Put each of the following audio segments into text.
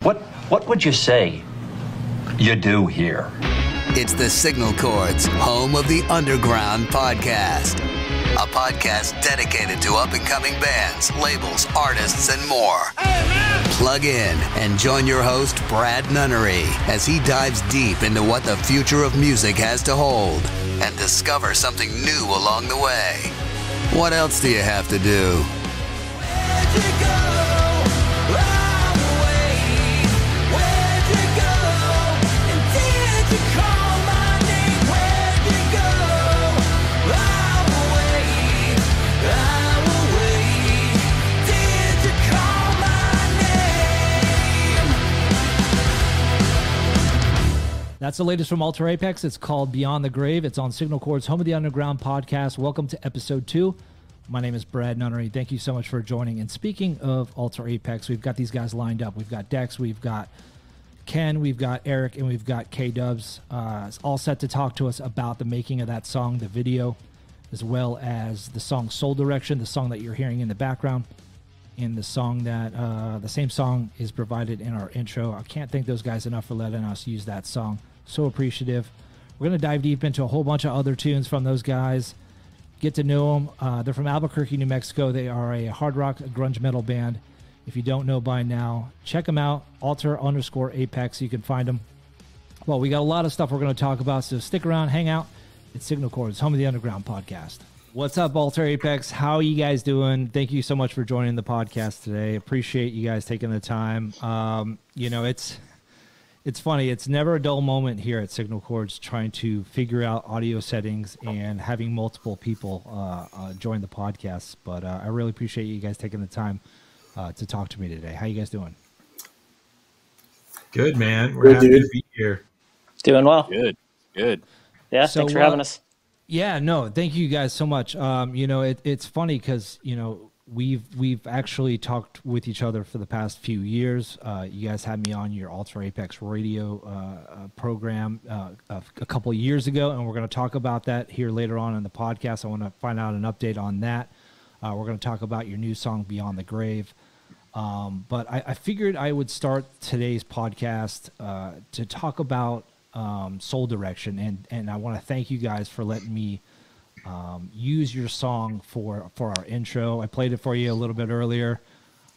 What would you say you do here? It's the Signal Chords, home of the Underground podcast. A podcast dedicated to up-and-coming bands, labels, artists, and more. Hey, man! Plug in and join your host, Brad Nunnery, as he dives deep into what the future of music has to hold and discover something new along the way. What else do you have to do? Where'd you go? That's the latest from Alter Apex. It's called Beyond the Grave. It's on Signal Chords, home of the Underground podcast. Welcome to episode 2. My name is Brad Nunnery. Thank you so much for joining. And speaking of Alter Apex, we've got these guys lined up. We've got Dex, we've got Ken, we've got Eric, and we've got KDubs. It's all set to talk to us about the making of that song, the video, as well as the song Soul Direction, the song that you're hearing in the background. And the song that, the same song is provided in our intro. I can't thank those guys enough for letting us use that song. So appreciative. We're going to dive deep into a whole bunch of other tunes from those guys. Get to know them. They're from Albuquerque, New Mexico. They are a hard rock, grunge metal band. If you don't know by now, check them out. Alter_Apex. You can find them. Well, we got a lot of stuff we're going to talk about, so stick around, hang out. It's Signal Chords, home of the Underground podcast. What's up, Alter Apex? How are you guys doing? Thank you so much for joining the podcast today. Appreciate you guys taking the time. You know, it's funny. It's never a dull moment here at Signal Chords trying to figure out audio settings and having multiple people join the podcast. But I really appreciate you guys taking the time to talk to me today. How you guys doing? Good, man. We're happy to be here. Doing well. Good. Yeah, thanks for having us. Yeah, no, thank you guys so much. You know, it's funny because, you know, we've actually talked with each other for the past few years. You guys had me on your Alter Apex radio program a couple of years ago, and we're going to talk about that here later on in the podcast. I want to find out an update on that. We're going to talk about your new song, Beyond the Grave. But I figured I would start today's podcast to talk about Soul Direction, and I want to thank you guys for letting me use your song for our intro. I played it for you a little bit earlier,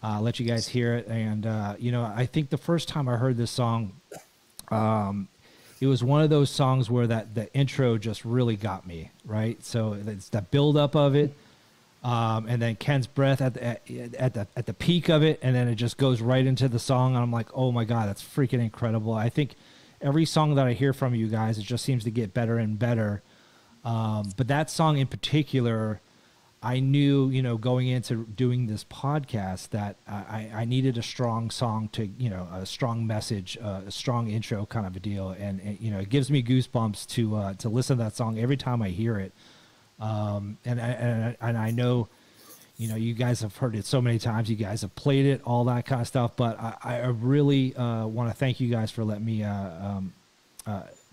let you guys hear it, and you know, I think the first time I heard this song, it was one of those songs where the intro just really got me, right? So it's the build up of it, and then Ken's breath at the peak of it, and then it just goes right into the song, and I'm like, oh my god, that's freaking incredible. I think every song that I hear from you guys, it just seems to get better and better. But that song in particular, I knew, you know, going into doing this podcast that I needed a strong song to, you know, a strong message, a strong intro kind of a deal. And you know, it gives me goosebumps to listen to that song every time I hear it. And I know, you know, you guys have heard it so many times. You guys have played it, all that kind of stuff. But I really want to thank you guys for letting me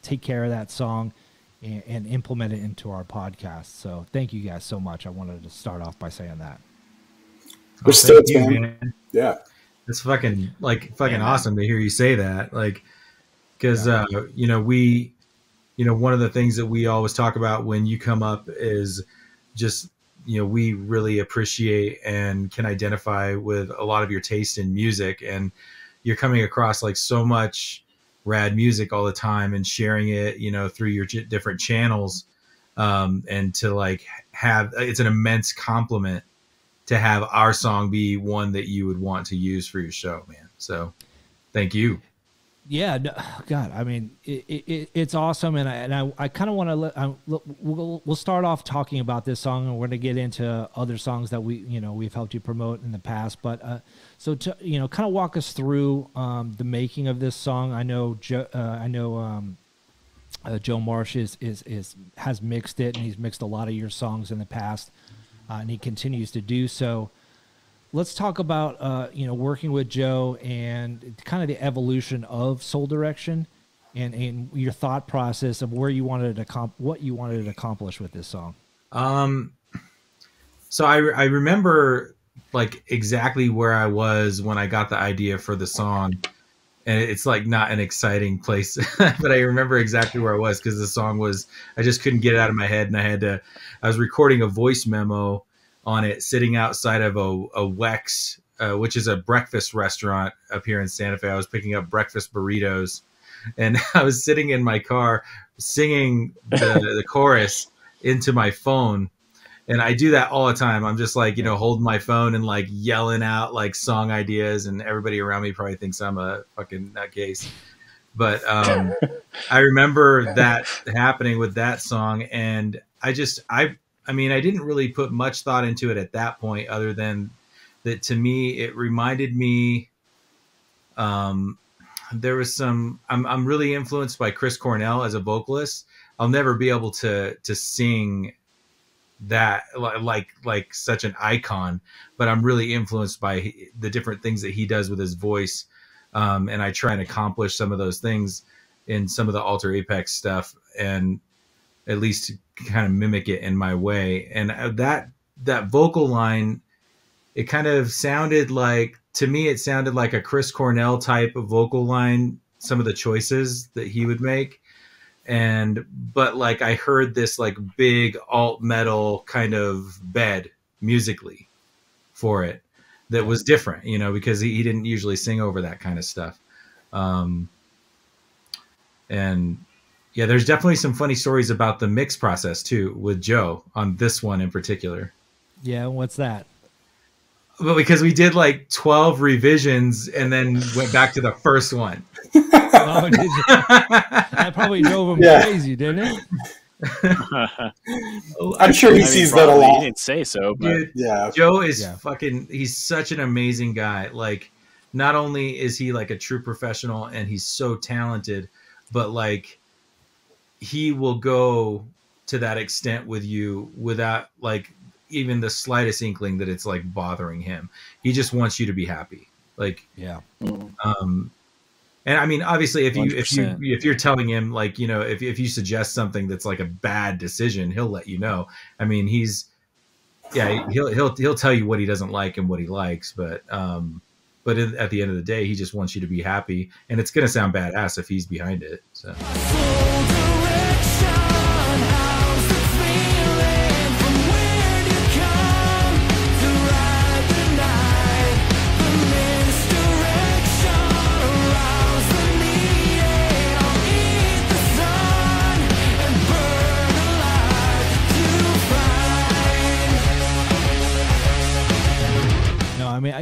take care of that song and implement it into our podcast. So thank you guys so much. I wanted to start off by saying that. We're stoked, man. Yeah. It's fucking awesome to hear you say that. Like, because, you know, one of the things that we always talk about when you come up is just, you know, we really appreciate and can identify with a lot of your taste in music, and you're coming across like so much rad music all the time and sharing it, you know, through your different channels. And to like it's an immense compliment to have our song be one that you would want to use for your show, man. So thank you. Yeah, no, God, I mean, it's awesome, and I kind of want to we'll start off talking about this song, and we're going to get into other songs that we've helped you promote in the past. But so to, you know, kind of walk us through the making of this song. I know Joe Marsh has mixed it, and he's mixed a lot of your songs in the past, and he continues to do so. Let's talk about, working with Joe and kind of the evolution of Soul Direction and your thought process of where you wanted to what you wanted to accomplish with this song. So I remember like exactly where I was when I got the idea for the song. and it's like not an exciting place, but I remember exactly where I was because the song was, I just couldn't get it out of my head. And I was recording a voice memo on it, sitting outside of a Wex, which is a breakfast restaurant up here in Santa Fe. I was picking up breakfast burritos, and I was sitting in my car singing the chorus into my phone. And I do that all the time. I'm just like, holding my phone and like yelling out like song ideas, and everybody around me probably thinks I'm a fucking nutcase. But I remember that happening with that song, and I mean, I didn't really put much thought into it at that point, other than that to me, it reminded me, there was I'm really influenced by Chris Cornell as a vocalist. I'll never be able to sing that like such an icon, but I'm really influenced by the different things that he does with his voice. And I try and accomplish some of those things in some of the Alter Apex stuff, and at least kind of mimic it in my way. And that vocal line, it kind of sounded like, to me, it sounded like a Chris Cornell type of vocal line, some of the choices that he would make. But like I heard this like big alt metal kind of bed musically for it that was different, because he didn't usually sing over that kind of stuff. And yeah, there's definitely some funny stories about the mix process too with Joe on this one in particular. Yeah, what's that? Well, because we did like 12 revisions and then went back to the first one. Oh, did you? That probably drove him crazy, didn't it? I'm sure he sees that a lot. He didn't say so, but dude, yeah. Joe is he's such an amazing guy. Like, not only is he like a true professional and he's so talented, but like he will go to that extent with you without like even the slightest inkling that it's like bothering him. He just wants you to be happy. Like, yeah. And I mean, obviously, if you're telling him like, if you suggest something that's like a bad decision, he'll let you know. I mean, he'll tell you what he doesn't like and what he likes, but at the end of the day, he just wants you to be happy, and it's gonna sound badass if he's behind it. So.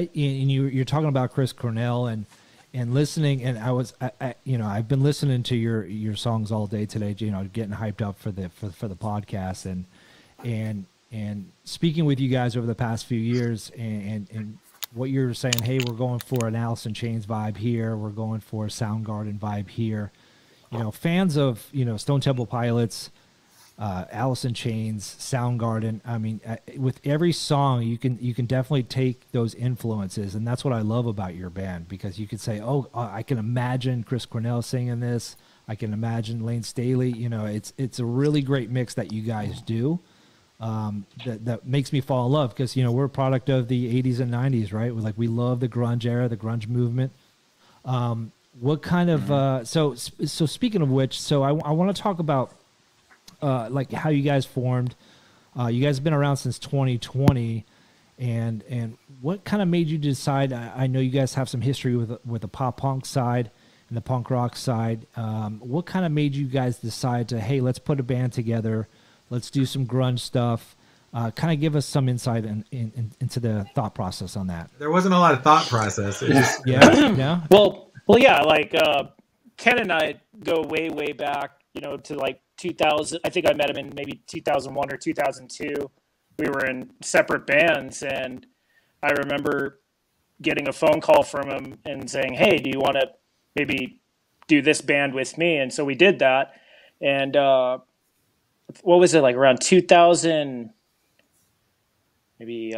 You're talking about Chris Cornell and listening, and I've been listening to your songs all day today, getting hyped up for the podcast and speaking with you guys over the past few years, and what you're saying, hey, we're going for an Alice in Chains vibe here, we're going for a Soundgarden vibe here, fans of Stone Temple Pilots, Alice in Chains, Soundgarden. I mean, with every song, you can definitely take those influences, and that's what I love about your band, because you could say, "Oh, I can imagine Chris Cornell singing this. I can imagine Lane Staley." It's a really great mix that you guys do. That makes me fall in love, because we're a product of the '80s and '90s, right? We love the grunge era, the grunge movement. What kind of so speaking of which, I want to talk about. Like how you guys formed. You guys have been around since 2020, and what kind of made you decide? I know you guys have some history with the pop punk side and the punk rock side. What kind of made you guys decide to, hey, let's put a band together, let's do some grunge stuff? Kind of give us some insight into the thought process on that. There wasn't a lot of thought process. Yeah. Well, yeah. Like Ken and I go way back. To like 2000. I think I met him in maybe 2001 or 2002. We were in separate bands, and I remember getting a phone call from him and saying, "Hey, do you want to maybe do this band with me?" And so we did that. And what was it, like around 2000, maybe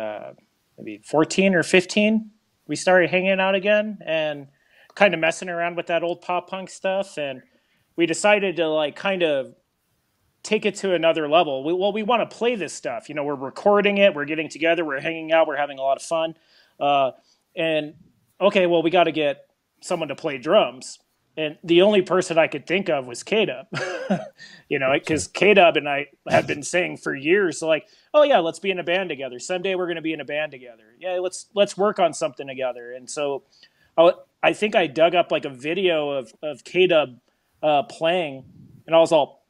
14 or 15? We started hanging out again and kind of messing around with that old pop punk stuff, and we decided to like kind of take it to another level. We want to play this stuff. We're recording it. We're getting together. We're hanging out. We're having a lot of fun. And okay, well, we got to get someone to play drums. And the only person I could think of was KDub, because KDub and I had been saying for years, like, oh yeah, let's be in a band together. Someday we're going to be in a band together. Yeah, let's work on something together. And so I think I dug up like a video of KDub playing, and I was all,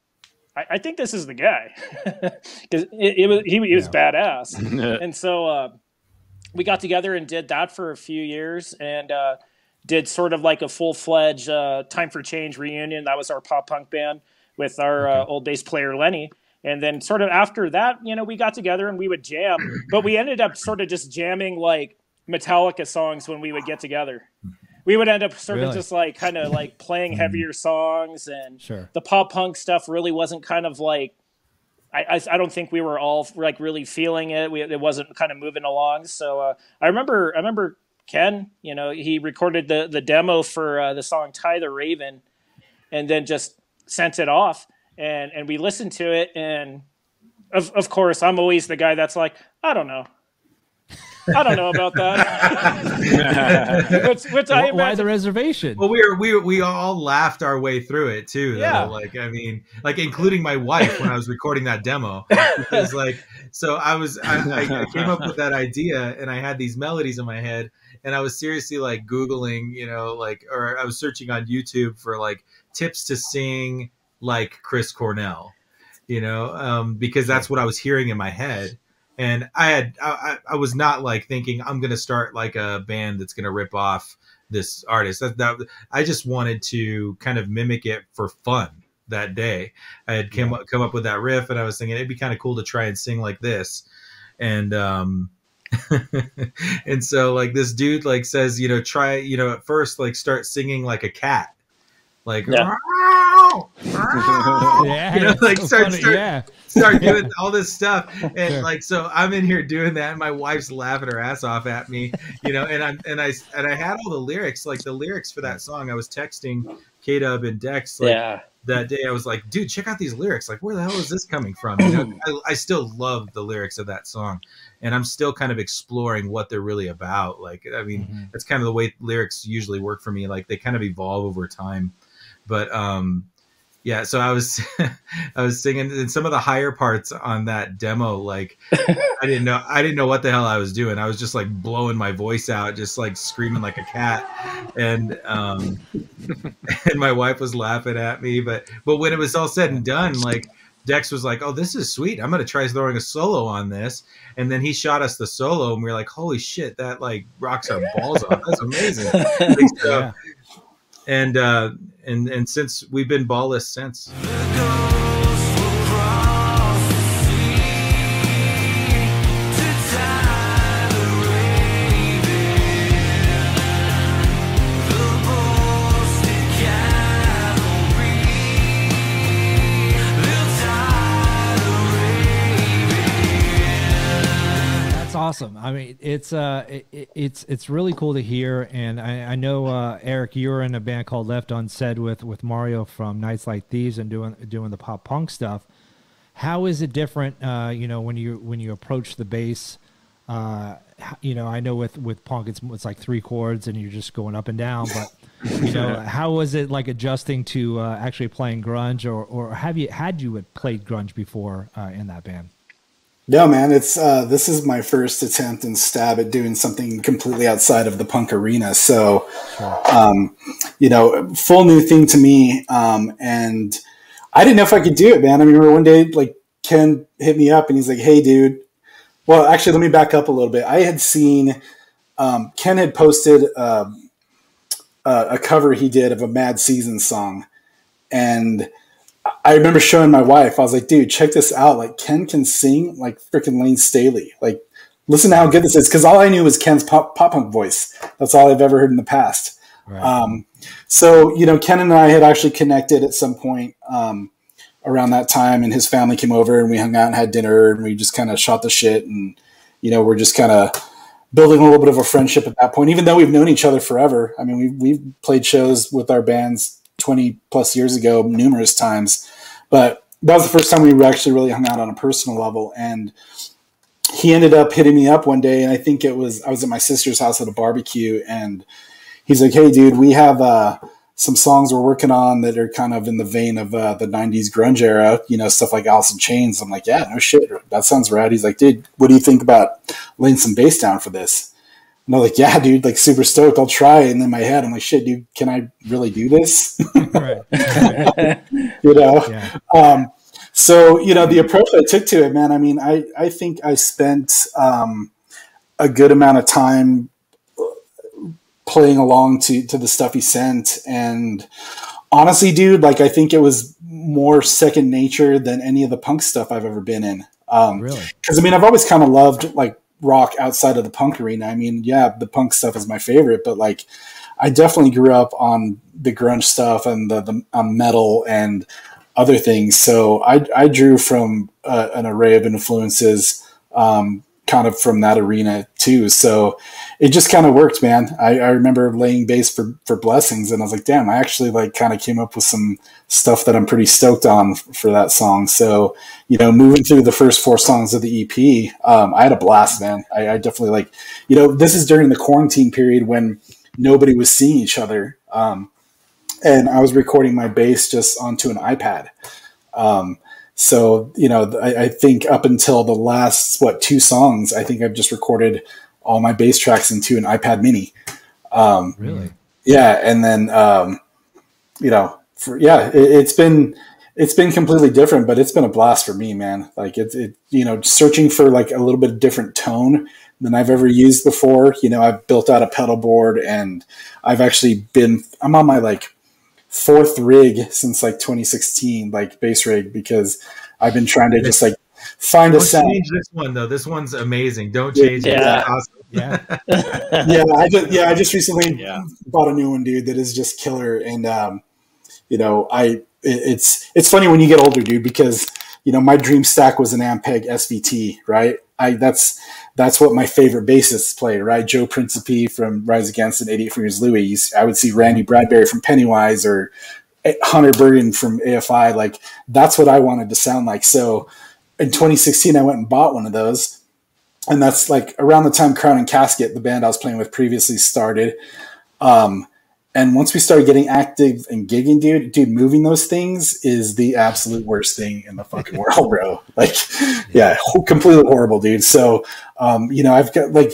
I think this is the guy, because he was badass. And so we got together and did that for a few years, and did sort of like a full-fledged Time for Change reunion. That was our pop punk band with our old bass player Lenny. And then sort of after that, we got together and we would jam, but we ended up sort of just jamming like Metallica songs when we would get together. We would end up sort of just like kind of like playing heavier songs, and the pop punk stuff really wasn't kind of like, I don't think we were all like really feeling it. It wasn't kind of moving along. So I remember Ken, he recorded the demo for the song Tie the Raven, and then just sent it off, and we listened to it, and of course I'm always the guy that's like, I don't know about that. which I imagine. Why the reservation? Well, we all laughed our way through it too. Though. Yeah. Like, I mean, like including my wife when I was recording that demo, because like, so I came up with that idea, and I had these melodies in my head, and I was seriously like Googling, or I was searching on YouTube for like tips to sing like Chris Cornell, because that's what I was hearing in my head. And I was not like thinking I'm going to start like a band that's going to rip off this artist. I just wanted to kind of mimic it for fun that day. I had come up with that riff, and I was thinking it'd be kind of cool to try and sing like this. And, and so like this dude like says, try, at first like start singing like a cat, like, start doing all this stuff, and like, so I'm in here doing that, and my wife's laughing her ass off at me, and I had all the lyrics, like the lyrics for that song. I was texting KDub and Dex that day. I was like, dude, check out these lyrics. Like, where the hell is this coming from? I still love the lyrics of that song, and I'm still kind of exploring what they're really about. Like, I mean, that's kind of the way lyrics usually work for me. Like, they kind of evolve over time. But yeah, so I was singing, and some of the higher parts on that demo, like I didn't know what the hell I was doing. I was just like blowing my voice out, just like screaming like a cat, and my wife was laughing at me. But when it was all said and done, like Dex was like, "Oh, this is sweet. I'm gonna try throwing a solo on this." And then he shot us the solo, and we were like, "Holy shit, that like rocks our balls off. That's amazing." Like, so, yeah. And since we've been ballless since. Awesome. I mean, it's really cool to hear, and I know Eric, you were in a band called Left Unsaid with Mario from Nights Like Thieves and doing the pop punk stuff. How is it different? When you approach the bass. I know with punk it's like 3 chords and you're just going up and down. But how was it like adjusting to actually playing grunge, or had you played grunge before in that band? No, man, it's this is my first attempt and stab at doing something completely outside of the punk arena. So, full new thing to me. And I didn't know if I could do it, man. I remember one day, like, Ken hit me up and he's like, "Hey, dude." Well, actually, let me back up a little bit. I had seen Ken had posted a cover he did of a Mad Season song, and I remember showing my wife. I was like, "Dude, check this out! Like, Ken can sing like freaking Lane Staley. Like, listen to how good this is." Because all I knew was Ken's pop punk voice. That's all I've ever heard in the past. Right. So Ken and I had actually connected at some point around that time, and his family came over and we hung out and had dinner, and we just kind of shot the shit, and we're just kind of building a little bit of a friendship at that point. Even though we've known each other forever. I mean, we've played shows with our bands 20 plus years ago numerous times, but that was the first time we actually really hung out on a personal level. And he ended up hitting me up one day, and I think I was at my sister's house at a barbecue, and he's like, hey, dude, we have some songs we're working on that are kind of in the vein of the 90s grunge era, you know, stuff like Alice in Chains. I'm like, yeah, no shit. That sounds rad. He's like, dude, what do you think about laying some bass down for this? And I'm like, yeah, dude, like super stoked. I'll try. And in my head, I'm like, shit, dude, can I really do this? Right. You know? Yeah. So, you know, the approach I took to it, man, I mean, I think I spent a good amount of time playing along to the stuff he sent. And honestly, dude, like, I think it was more second nature than any of the punk stuff I've ever been in. Really? Because, I mean, I've always kind of loved, like, rock outside of the punk arena. I mean, yeah, the punk stuff is my favorite, but, like, I definitely grew up on the grunge stuff and the metal and other things. So I drew from an array of influences, kind of from that arena too. So it just kind of worked, man. I remember laying bass for Blessings, and I was like, damn, I actually like kind of came up with some stuff that I'm pretty stoked on for that song. So, you know, moving through the first 4 songs of the EP, I had a blast, man. I definitely like, you know, this is during the quarantine period when nobody was seeing each other. And I was recording my bass just onto an iPad. So, you know, I think up until the last, 2 songs, I think I've just recorded all my bass tracks into an iPad mini. Really? Yeah. And then, you know, it's been completely different, but it's been a blast for me, man. Like you know, searching for like a little bit of different tone than I've ever used before. You know, I've built out a pedal board, and I'm on my like 4th rig since like 2016, like bass rig, because I've been trying to just like find a sound. Change this one though. This one's amazing. Don't change it. Yeah. It's awesome. Yeah. I just recently bought a new one, dude, that is just killer. And you know, it's funny when you get older, dude, because you know, my dream stack was an Ampeg SVT, right? That's what my favorite bassists played, right? Joe Principe from Rise Against and 88 Fingers Louie. I would see Randy Bradbury from Pennywise or Hunter Bergen from AFI. Like, that's what I wanted to sound like. So in 2016, I went and bought one of those. And that's like around the time Crown and Casket, the band I was playing with previously, started. And once we started getting active and gigging, dude, moving those things is the absolute worst thing in the fucking world, bro. Like, yeah, completely horrible, dude. So, you know, I've got like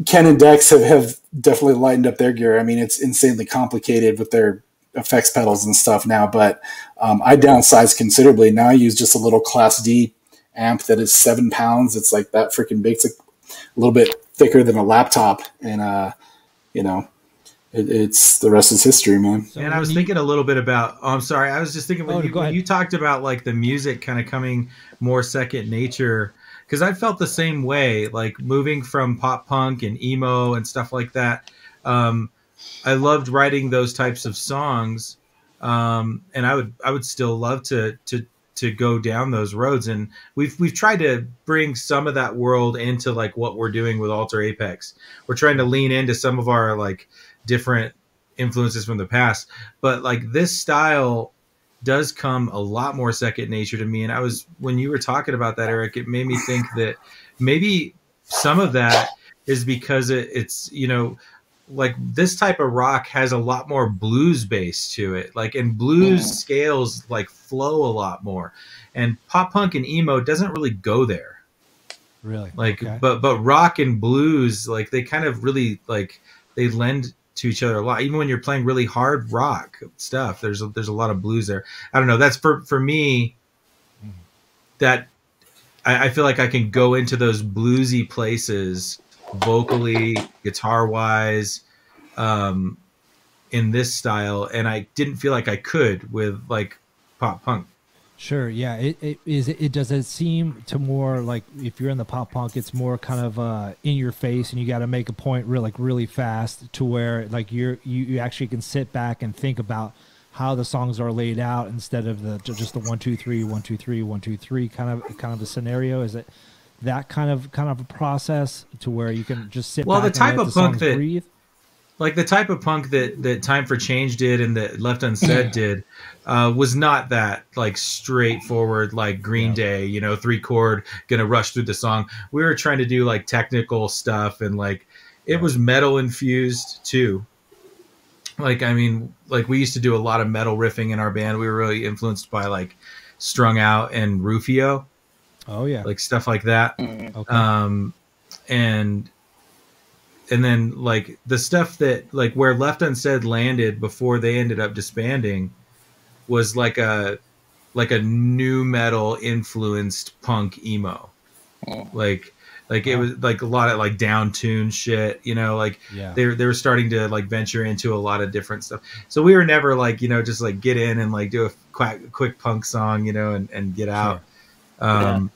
Ken and Dex have definitely lightened up their gear. I mean, it's insanely complicated with their effects pedals and stuff now, but I downsized considerably. Now I use just a little Class D amp that is 7 pounds. It's like that freaking big. It's like a little bit thicker than a laptop, and you know. It's the rest is history, man. So and I was thinking a little bit about. Oh, I'm sorry. I was just thinking when you talked about like the music kind of coming more second nature, because I felt the same way. Like moving from pop punk and emo and stuff like that. I loved writing those types of songs, and I would still love to go down those roads. And we've tried to bring some of that world into like what we're doing with Alter Apex. We're trying to lean into some of our like different influences from the past, but like this style does come a lot more second nature to me. And when you were talking about that, Eric, it made me think that maybe some of that is because it's, you know, like this type of rock has a lot more blues bass to it. Like, and blues scales like flow a lot more, and pop punk and emo doesn't really go there. Really? Like, okay. but rock and blues, like they kind of really like, they lend to each other a lot. Even when you're playing really hard rock stuff, there's a lot of blues there. I don't know. That's for me, that I feel like I can go into those bluesy places vocally, guitar wise, in this style. And I didn't feel like I could with like pop punk. Sure. Yeah. It does it seem to more like if you're in the pop punk, it's more kind of in your face, and you got to make a point really fast to where like you actually can sit back and think about how the songs are laid out instead of just the 1 2 3 1 2 3 1 2 3 kind of a scenario. Is it that kind of a process to where you can just sit back the type and let of the punk songs breathe? Like the type of punk that Time for Change did and that Left Unsaid did was not that like straightforward like Green Day, you know, 3-chord gonna rush through the song. We were trying to do like technical stuff, and like it was metal infused too. like, I mean, like we used to do a lot of metal riffing in our band. We were really influenced by like Strung Out and Rufio. Oh yeah. Like stuff like that. Okay. And then like the stuff that like where Left Unsaid landed before they ended up disbanding was like a new metal influenced punk emo. Like it was like a lot of like down tune shit, you know, like they were starting to like venture into a lot of different stuff. So we were never like, you know, just like get in and like do a quick punk song, you know, and get out. Sure.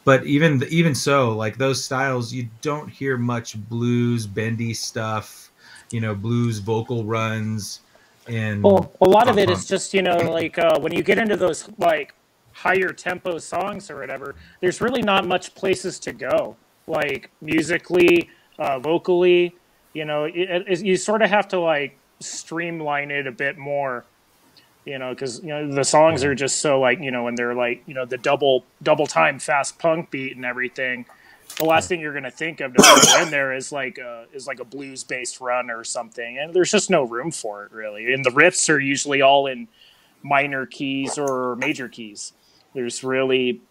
But even so, like those styles, you don't hear much blues, bendy stuff, you know, blues vocal runs. And well, a lot of it is just, you know, like when you get into those like higher tempo songs or whatever, there's really not much places to go, like musically, vocally, you know, you sort of have to like streamline it a bit more. You know, because you know the songs are just so like, you know, when they're like, you know, the double time fast punk beat and everything, the last thing you're gonna think of to put in there is like a blues based run or something, and there's just no room for it really. And the riffs are usually all in minor keys or major keys. There's really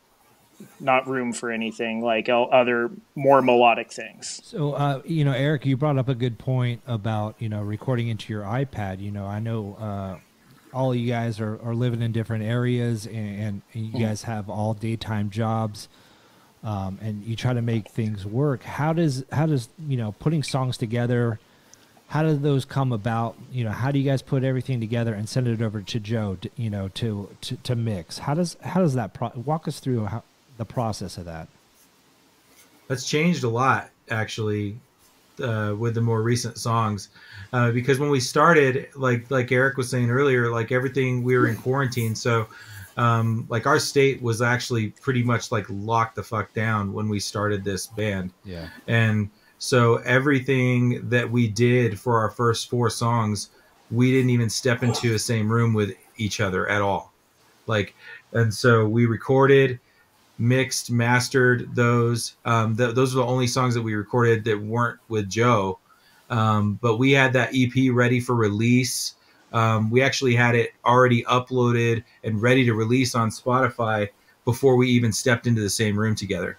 not room for anything like other more melodic things. So, you know, Eric, you brought up a good point about, you know, recording into your iPad. You know, I know all of you guys are living in different areas, and you guys have all daytime jobs, and you try to make things work. How does you know, putting songs together, how do those come about? You know, how do you guys put everything together and send it over to Joe, you know, to mix? How does that walk us through the process of that? That's changed a lot actually with the more recent songs. Because when we started, like Eric was saying earlier, like everything, we were in quarantine. So like our state was actually pretty much like locked the fuck down when we started this band. Yeah. And so everything that we did for our first 4 songs, we didn't even step into the same room with each other at all. Like, and so we recorded, mixed, mastered those. Those were the only songs that we recorded that weren't with Joe. But we had that EP ready for release. We actually had it already uploaded and ready to release on Spotify before we even stepped into the same room together.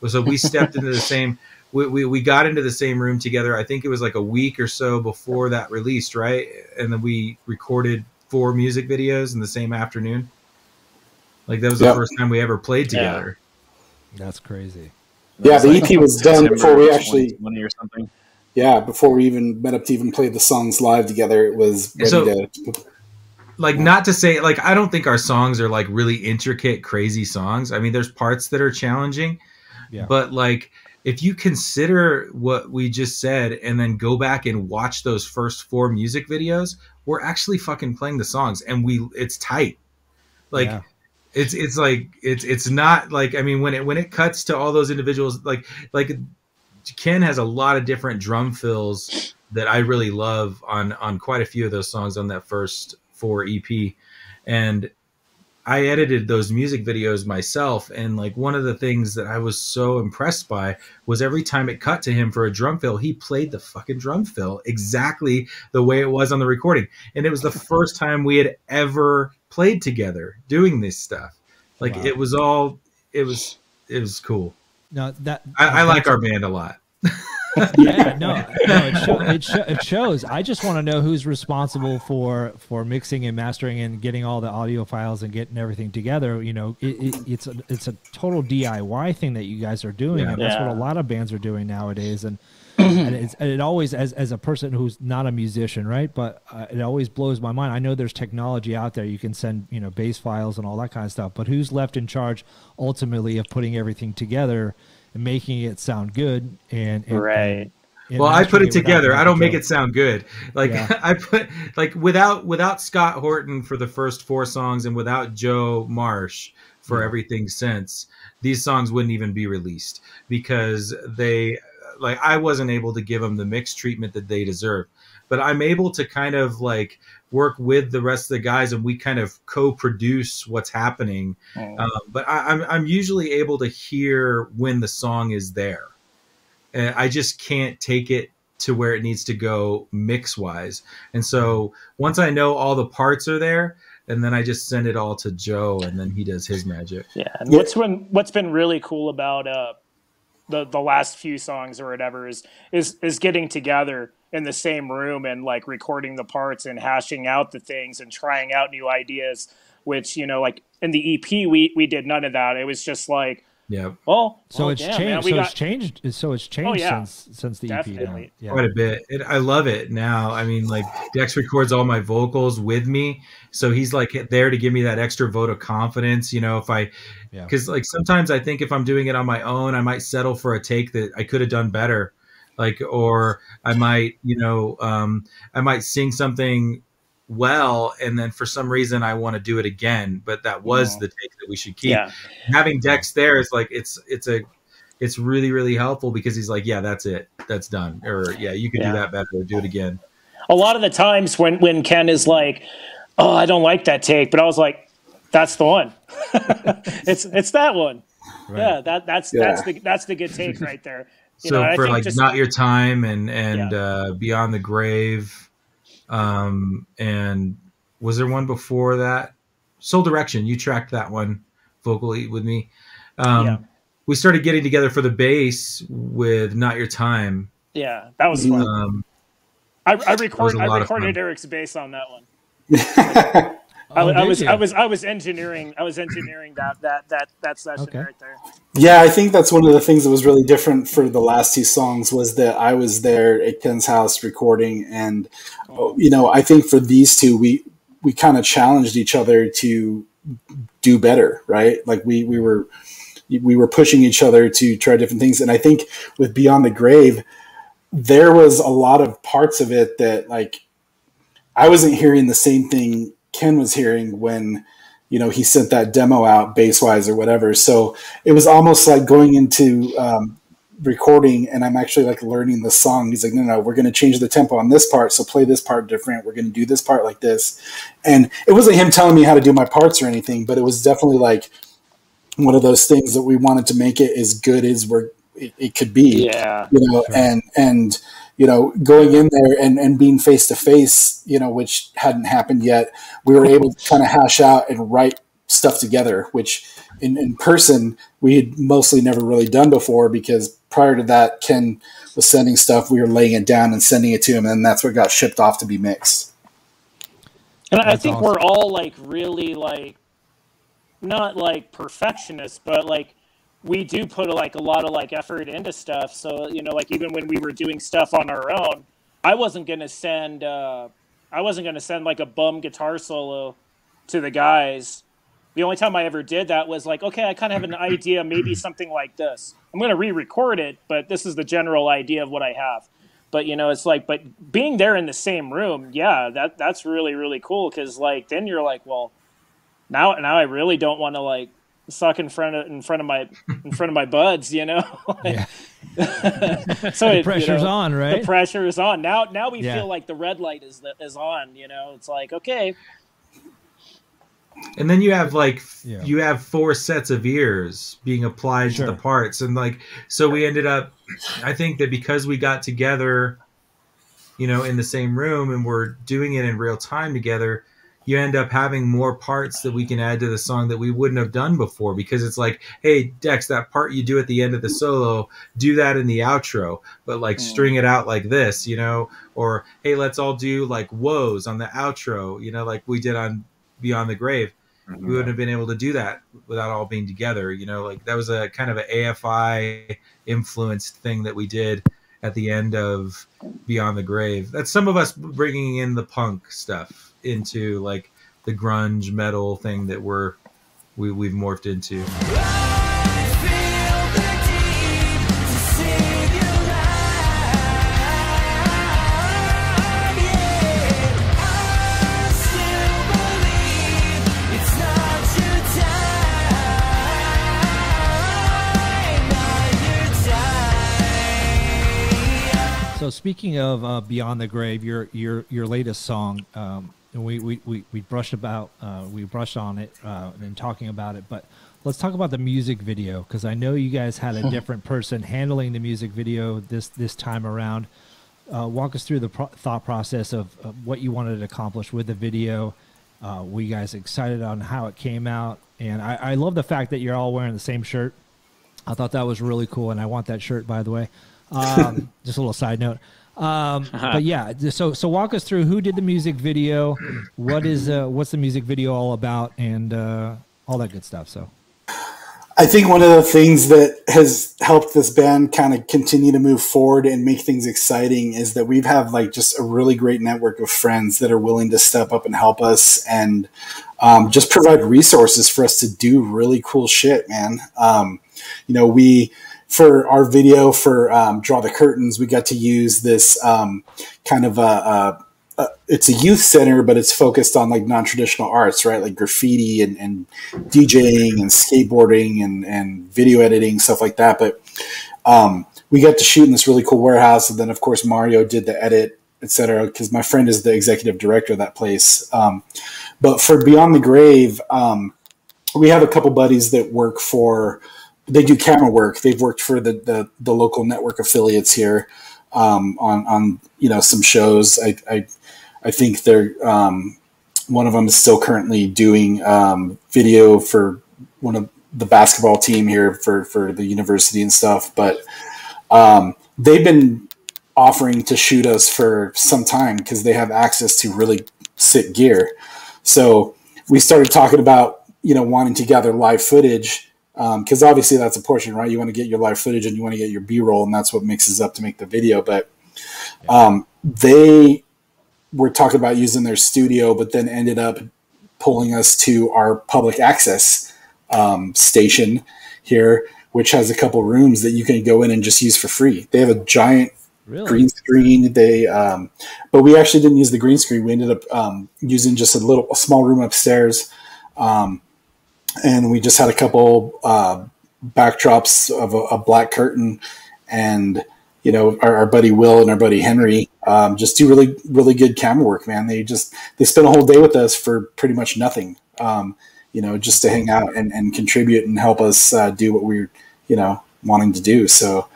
So we stepped into the same, we got into the same room together. I think it was like a week or so before that released, right? And then we recorded 4 music videos in the same afternoon. Like that was the first time we ever played together. Yeah. That's crazy. Yeah, the EP was done before we actually or something. Yeah, before we even met up to even play the songs live together, it was ready to. Like, not to say, like, I don't think our songs are like really intricate, crazy songs. I mean, there's parts that are challenging, but like, if you consider what we just said and then go back and watch those first 4 music videos, we're actually fucking playing the songs, and it's tight. Like, it's like it's not like, I mean, when it cuts to all those individuals, like Ken has a lot of different drum fills that I really love on quite a few of those songs on that first 4 EP. And I edited those music videos myself. And like one of the things that I was so impressed by was every time it cut to him for a drum fill, he played the fucking drum fill exactly the way it was on the recording. And it was the first time we had ever played together doing this stuff. Like it was cool. No, I like our band a lot. It shows. I just want to know who's responsible for mixing and mastering and getting all the audio files and getting everything together. You know, it's a total DIY thing that you guys are doing, and that's what a lot of bands are doing nowadays. And it always, as a person who's not a musician, right? But it always blows my mind. I know there's technology out there. You can send, you know, bass files and all that kind of stuff. But who's left in charge ultimately of putting everything together and making it sound good? And well, I put it together. I don't make it sound good. Like I put, like, without Scott Horton for the first 4 songs and without Joe Marsh for everything since, these songs wouldn't even be released, because I wasn't able to give them the mix treatment that they deserve. But I'm able to kind of like work with the rest of the guys, and we kind of co-produce what's happening. But I'm usually able to hear when the song is there. I just can't take it to where it needs to go mix wise. And so once I know all the parts are there, and then I just send it all to Joe, and then he does his magic. Yeah. And what's been really cool about the last few songs or whatever is getting together in the same room and like recording the parts and hashing out the things and trying out new ideas, which, you know, like in the EP we did none of that. It was just like, yeah. It's changed. So it's changed since the Definitely. EP. Yeah. Quite a bit. I love it now. I mean, like Dex records all my vocals with me, so he's like there to give me that extra vote of confidence. You know, because like sometimes I think if I'm doing it on my own, I might settle for a take that I could have done better, like, or I might, you know, I might sing something well, and then for some reason I want to do it again, but that was the take that we should keep. Having Dex there is like it's really, really helpful, because he's like, yeah, that's it, that's done, or yeah, you could do that better, or do it again. A lot of the times when Ken is like, oh, I don't like that take, but I was like, that's the one. it's that one. Right. Yeah, that's the good take right there. So for like Not Your Time and Beyond the Grave. And was there one before that? Soul Direction, you tracked that one vocally with me. We started getting together for the bass with Not Your Time. Yeah, that was fun. I recorded Eric's bass on that one. I was engineering that session right there. Yeah, I think that's one of the things that was really different for the last two songs, was that I was there at Ken's house recording, and you know, I think for these two we kind of challenged each other to do better, right? Like we were pushing each other to try different things, and I think with Beyond the Grave, there was a lot of parts of it that like I wasn't hearing the same thing Ken was hearing when, you know, he sent that demo out bass-wise or whatever. So it was almost like going into recording, and I'm actually like learning the song. He's like, no, we're going to change the tempo on this part, so play this part different. We're going to do this part like this. And it wasn't him telling me how to do my parts or anything, but it was definitely like one of those things that we wanted to make it as good as it could be. Yeah. You know, sure. and you know, going in there and being face to face, you know, which hadn't happened yet, we were able to kind of hash out and write stuff together, which in person we had mostly never really done before, because prior to that, Ken was sending stuff, we were laying it down and sending it to him, and that's what got shipped off to be mixed. And I think we're all like really like, not like perfectionists, but like we do put like a lot of like effort into stuff. So, you know, like even when we were doing stuff on our own, I wasn't going to send like a bum guitar solo to the guys. The only time I ever did that was like, okay, I kind of have an idea, maybe something like this. I'm going to re-record it, but this is the general idea of what I have. But, you know, it's like, but being there in the same room, yeah, that's really, really cool. Cause like, then you're like, well, now I really don't want to like suck in front of my buds, you know. Yeah. So the pressure's on, right? The pressure is on. Now we feel like the red light is on, you know. It's like, okay. And then you have like you have 4 sets of ears being applied to the parts, and like so we ended up, I think that because we got together, you know, in the same room and we're doing it in real time together, you end up having more parts that we can add to the song that we wouldn't have done before, because it's like, hey, Dex, that part you do at the end of the solo, do that in the outro, but like string it out like this, you know, or hey, let's all do like woes on the outro, you know, like we did on Beyond the Grave. We wouldn't have been able to do that without all being together, you know, like that was a kind of an AFI influenced thing that we did at the end of Beyond the Grave. That's some of us bringing in the punk stuff into like the grunge metal thing that we've morphed into. So speaking of Beyond the Grave, your latest song, we brushed on it and talking about it, but let's talk about the music video, because I know you guys had a different person handling the music video this time around. walk us through the thought process of what you wanted to accomplish with the video. Were you guys excited on how it came out? And I love the fact that you're all wearing the same shirt. I thought that was really cool, and I want that shirt, by the way. Just a little side note. But yeah, so walk us through who did the music video, what's the music video all about, and all that good stuff. So I think one of the things that has helped this band kind of continue to move forward and make things exciting is that we've had like just a really great network of friends that are willing to step up and help us and just provide resources for us to do really cool shit, man. For our video for Draw the Curtains, we got to use this kind of it's a youth center, but it's focused on like non-traditional arts, right? Like graffiti and DJing and skateboarding and video editing, stuff like that. But we got to shoot in this really cool warehouse. And then, of course, Mario did the edit, etc. Because my friend is the executive director of that place. But for Beyond the Grave, we have a couple buddies that work they do camera work. They've worked for the local network affiliates here on some shows. I think they're one of them is still currently doing video for one of the basketball team here for the university and stuff. But they've been offering to shoot us for some time because they have access to really sick gear. So we started talking about wanting to gather live footage. Because obviously that's a portion, right? You want to get your live footage and you want to get your B-roll, and that's what mixes up to make the video. But they were talking about using their studio, but then ended up pulling us to our public access station here, which has a couple rooms that you can go in and just use for free. They have a giant green screen. But we actually didn't use the green screen. We ended up using just a small room upstairs. And we just had a couple backdrops of a black curtain, and our buddy Will and our buddy Henry just do really, really good camera work, man. They spent a whole day with us for pretty much nothing, just to hang out and contribute and help us do what we're wanting to do. So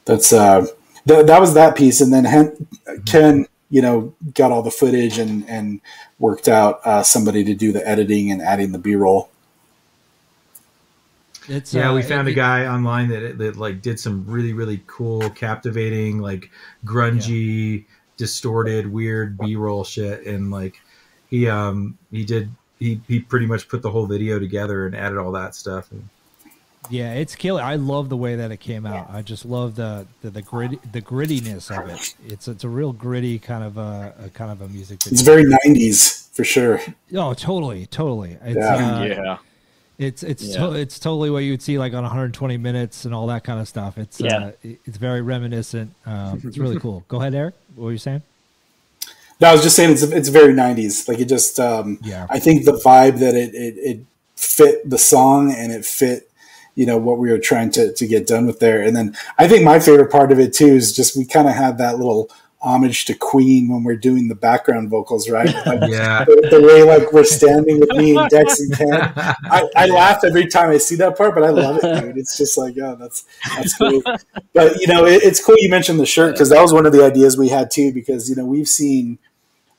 that's that was that piece, and then Ken got all the footage and worked out somebody to do the editing and adding the B-roll. We found a guy online that like did some really, really cool, captivating, like grungy, distorted, weird B-roll shit, and like he pretty much put the whole video together and added all that stuff. Yeah, it's killer. I love the way that it came out. I just love the grittiness of it. It's a real gritty kind of a music video. It's very 90s for sure. Oh, totally. It's It's totally what you would see like on 120 Minutes and all that kind of stuff. It's very reminiscent. It's really cool. Go ahead, Eric. What were you saying? No, I was just saying it's very 90s. Like it just I think the vibe that it fit the song and it fit what we were trying to get done with there. And then I think my favorite part of it too is just we kind of had that little homage to Queen when we're doing the background vocals, right? Like, the way like we're standing with me and Dex and Ken. I laugh every time I see that part, but I love it, dude. It's just like, oh, that's cool. But it's cool you mentioned the shirt, because that was one of the ideas we had too, because we've seen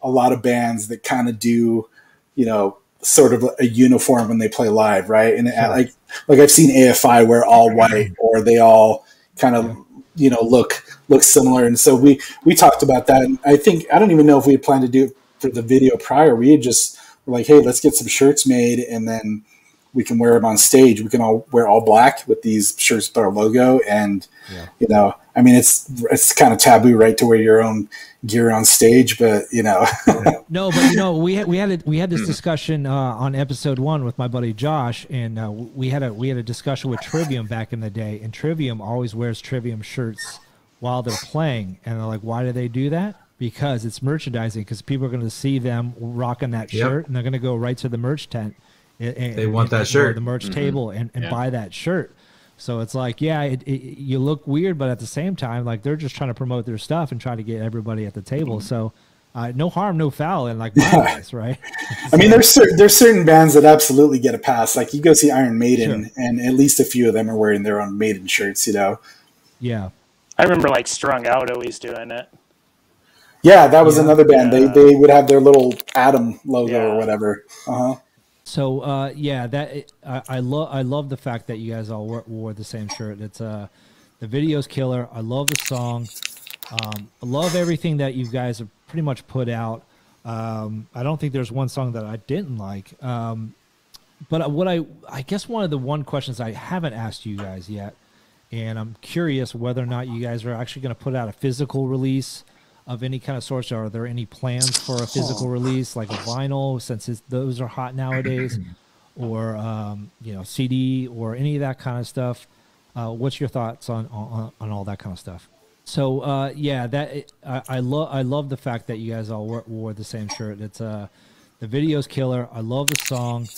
a lot of bands that kind of do sort of a uniform when they play live, right? And like I've seen AFI wear all white, or they all kind of look similar. And so we talked about that. And I don't even know if we had planned to do it for the video prior. We had just were like, hey, let's get some shirts made, and then we can wear them on stage. We can all wear all black with these shirts with our logo. And, I mean, it's kind of taboo, right, to wear your own gear on stage, but No, but we had this discussion on episode 1 with my buddy Josh, and we had a discussion with Trivium back in the day, and Trivium always wears Trivium shirts while they're playing, and they're like, why do they do that? Because it's merchandising, because people are going to see them rocking that shirt, and they're going to go right to the merch tent. They want that shirt, the merch table, and buy that shirt. So it's like, you look weird, but at the same time, like they're just trying to promote their stuff and try to get everybody at the table. So no harm, no foul, in like my eyes, right? I mean, there's certain bands that absolutely get a pass. Like you go see Iron Maiden, and at least a few of them are wearing their own Maiden shirts. Yeah, I remember like Strung Out always doing it. Yeah, that was Yeah. another band. Yeah. They would have their little Atom logo Yeah. or whatever. So I love the fact that you guys all wore the same shirt. It's the video's killer. I love the song. I love everything that you guys have pretty much put out. I don't think there's one song that I didn't like. But what I guess one of the questions I haven't asked you guys yet, and I'm curious whether or not you guys are actually going to put out a physical release of any kind of sort. Are there any plans for a physical release, like a vinyl, since those are hot nowadays, or CD or any of that kind of stuff? What's your thoughts on all that kind of stuff? So I love the fact that you guys all wore the same shirt. It's the video's killer. I love the song.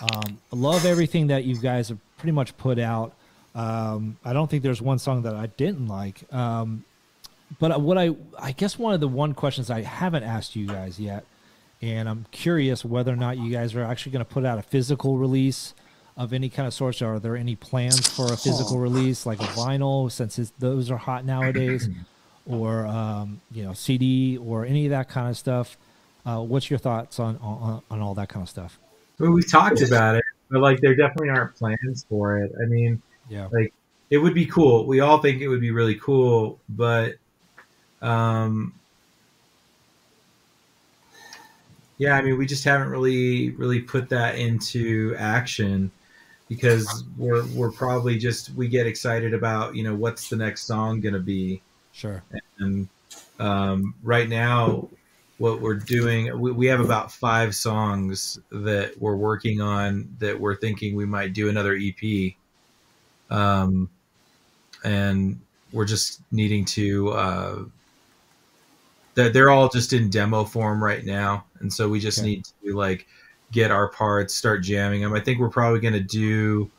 I love everything that you guys have pretty much put out. I don't think there's one song that I didn't like. But what I guess one of the questions I haven't asked you guys yet, and I'm curious whether or not you guys are actually going to put out a physical release of any kind of sort. Are there any plans for a physical release, like a vinyl, since those are hot nowadays, or CD or any of that kind of stuff? What's your thoughts on all that kind of stuff? Well, we've talked about it, but like there definitely aren't plans for it. I mean, Yeah. like it would be cool. We all think it would be really cool, but yeah, I mean, we just haven't really put that into action because we're probably just, we get excited about, what's the next song going to be. Sure. And right now what we're doing, we have about 5 songs that we're working on that we're thinking we might do another EP. And we're just needing to, they're all just in demo form right now. And so we just need to like get our parts, start jamming them. I think we're probably going to do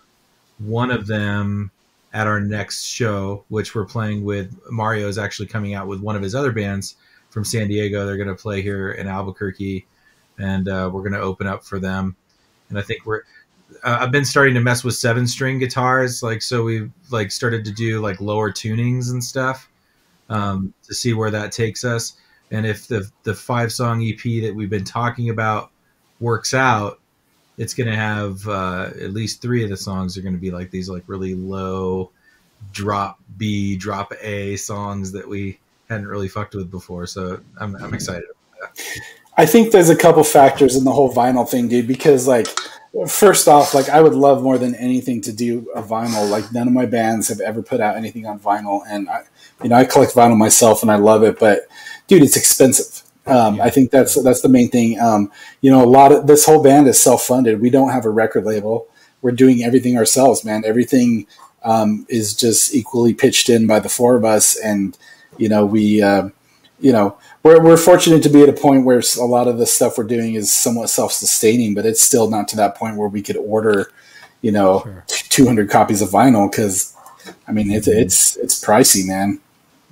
one of them at our next show, which we're playing with. Mario is actually coming out with one of his other bands from San Diego. They're going to play here in Albuquerque, and we're going to open up for them. And I think I've been starting to mess with 7-string guitars. Like, so we've like started to do like lower tunings and stuff, to see where that takes us. And if the 5-song EP that we've been talking about works out, it's going to have at least 3 of the songs are going to be like these like really low drop B, drop A songs that we hadn't really fucked with before. So I'm excited about that. I think there's a couple factors in the whole vinyl thing, dude, because like, first off, like I would love more than anything to do a vinyl. Like none of my bands have ever put out anything on vinyl, and I collect vinyl myself and I love it, but dude, it's expensive. I think that's the main thing. A lot of this whole band is self-funded. We don't have a record label. We're doing everything ourselves, man. Everything is just equally pitched in by the 4 of us, and we're fortunate to be at a point where a lot of the stuff we're doing is somewhat self-sustaining, but it's still not to that point where we could order, 200 copies of vinyl, because I mean it's pricey, man.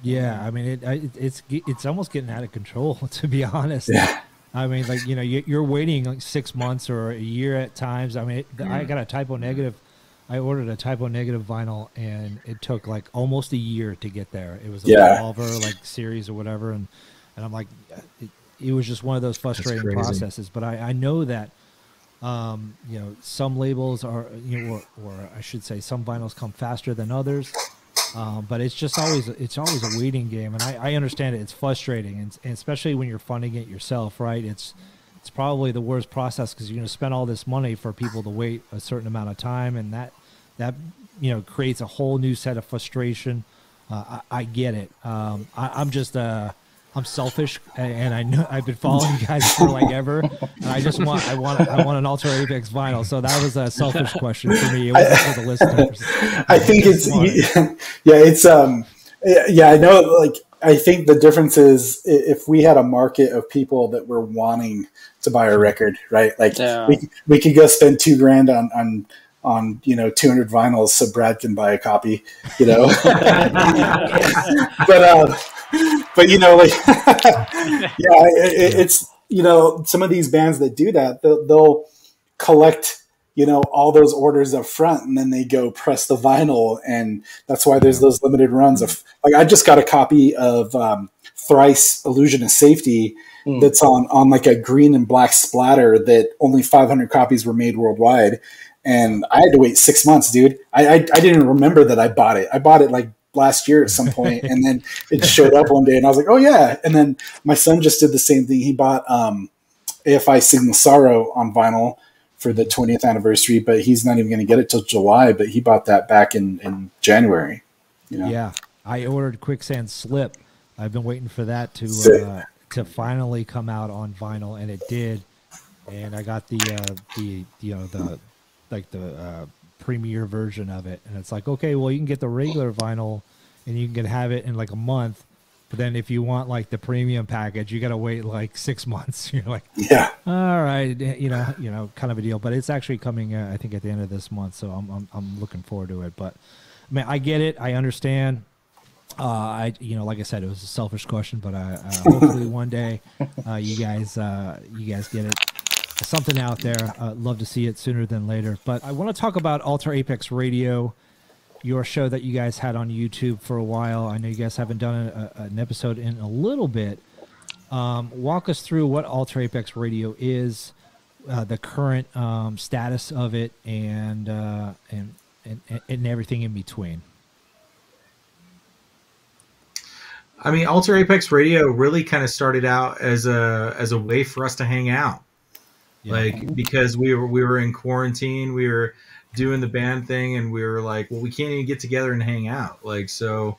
Yeah, I mean it's almost getting out of control, to be honest. Yeah. I mean, like you're waiting like 6 months or a year at times. I mean, I got a typo negative. I ordered a typo negative vinyl, and it took like almost a year to get there. It was a Revolver like series or whatever, and I'm like, it was just one of those frustrating processes. But I know that some labels are or I should say some vinyls come faster than others. But it's always a waiting game, and I understand it. It's frustrating, and especially when you're funding it yourself, right? It's probably the worst process because you're going to spend all this money for people to wait a certain amount of time, and that creates a whole new set of frustration. I get it. I'm selfish, and I know I've been following you guys for like ever. And I want an Ultra Apex vinyl. So that was a selfish question for me. It wasn't for the listeners. I think I know. Like, I think the difference is if we had a market of people that were wanting to buy a record, right? Like we could go spend $2,000 on 200 vinyls so Brad can buy a copy, but it's some of these bands that do that, they'll collect all those orders up front, and then they go press the vinyl, and that's why there's those limited runs of, like, I just got a copy of Thrice Illusion of Safety that's on like a green and black splatter that only 500 copies were made worldwide, and I had to wait 6 months, dude. I didn't even remember that I bought it. I bought it like last year at some point, and then it showed up one day, and I was like, oh yeah. And then my son just did the same thing. He bought AFI Signal Sorrow on vinyl for the 20th anniversary, but he's not even going to get it till July, but he bought that back in January. Yeah, I ordered Quicksand Slip. I've been waiting for that to finally come out on vinyl, and it did. And I got the premiere version of it, and it's like, okay, well, you can get the regular vinyl and you can have it in like a month, but then if you want like the premium package, you got to wait like 6 months. You're like, yeah, all right, kind of a deal. But it's actually coming, I think, at the end of this month, so I'm looking forward to it. But I mean, I get it, I understand. Like I said, it was a selfish question, but hopefully one day you guys get it. Something out there. Love to see it sooner than later. But I want to talk about Alter Apex Radio, your show that you guys had on YouTube for a while. I know you guys haven't done an episode in a little bit. Walk us through what Alter Apex Radio is, the current status of it, and everything in between. I mean, Alter Apex Radio really kind of started out as a way for us to hang out. Yeah. Like, because we were in quarantine, we were doing the band thing, and we were like, well, we can't even get together and hang out. Like, so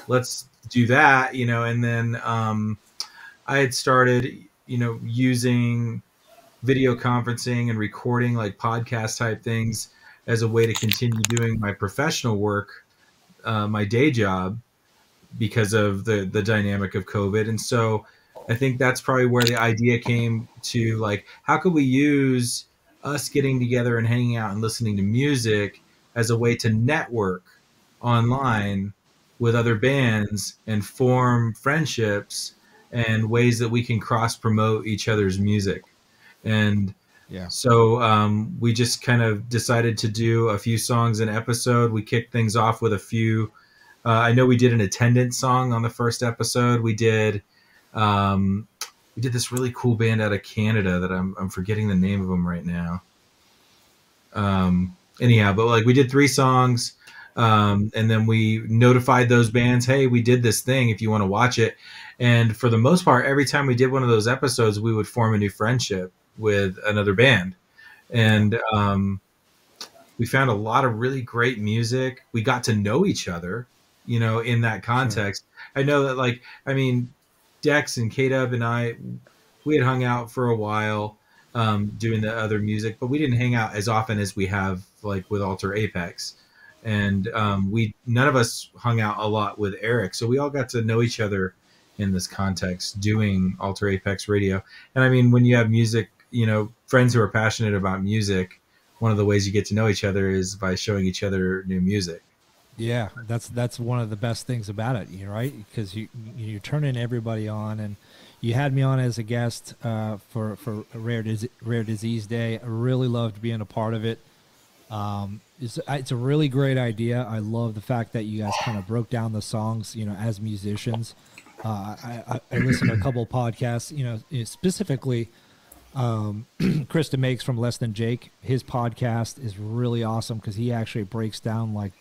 let's do that, and then I had started, using video conferencing and recording like podcast type things as a way to continue doing my professional work, my day job, because of the dynamic of COVID. And so I think that's probably where the idea came to, like, how could we use us getting together and hanging out and listening to music as a way to network online with other bands and form friendships and ways that we can cross promote each other's music. And so we just kind of decided to do a few songs an episode. We kicked things off with a few. I know we did an attendance song on the first episode. We did this really cool band out of Canada that I'm forgetting the name of them right now. Anyhow, but like, we did 3 songs, and then we notified those bands, hey, we did this thing if you want to watch it. And for the most part, every time we did one of those episodes, we would form a new friendship with another band. And we found a lot of really great music. We got to know each other, in that context. Sure. I know that, like, I mean, Dex and KDub and I, we had hung out for a while doing the other music, but we didn't hang out as often as we have, like, with Alter Apex. And none of us hung out a lot with Eric, so we all got to know each other in this context doing Alter Apex Radio. And I mean, when you have music, friends who are passionate about music, one of the ways you get to know each other is by showing each other new music. Yeah, that's one of the best things about it, right? Because you're turning everybody on, and you had me on as a guest for Rare Disease Day. I really loved being a part of it. It's a really great idea. I love the fact that you guys kind of broke down the songs, as musicians. I listened to a couple of podcasts, specifically Krista Makes from Less Than Jake. His podcast is really awesome because he actually breaks down like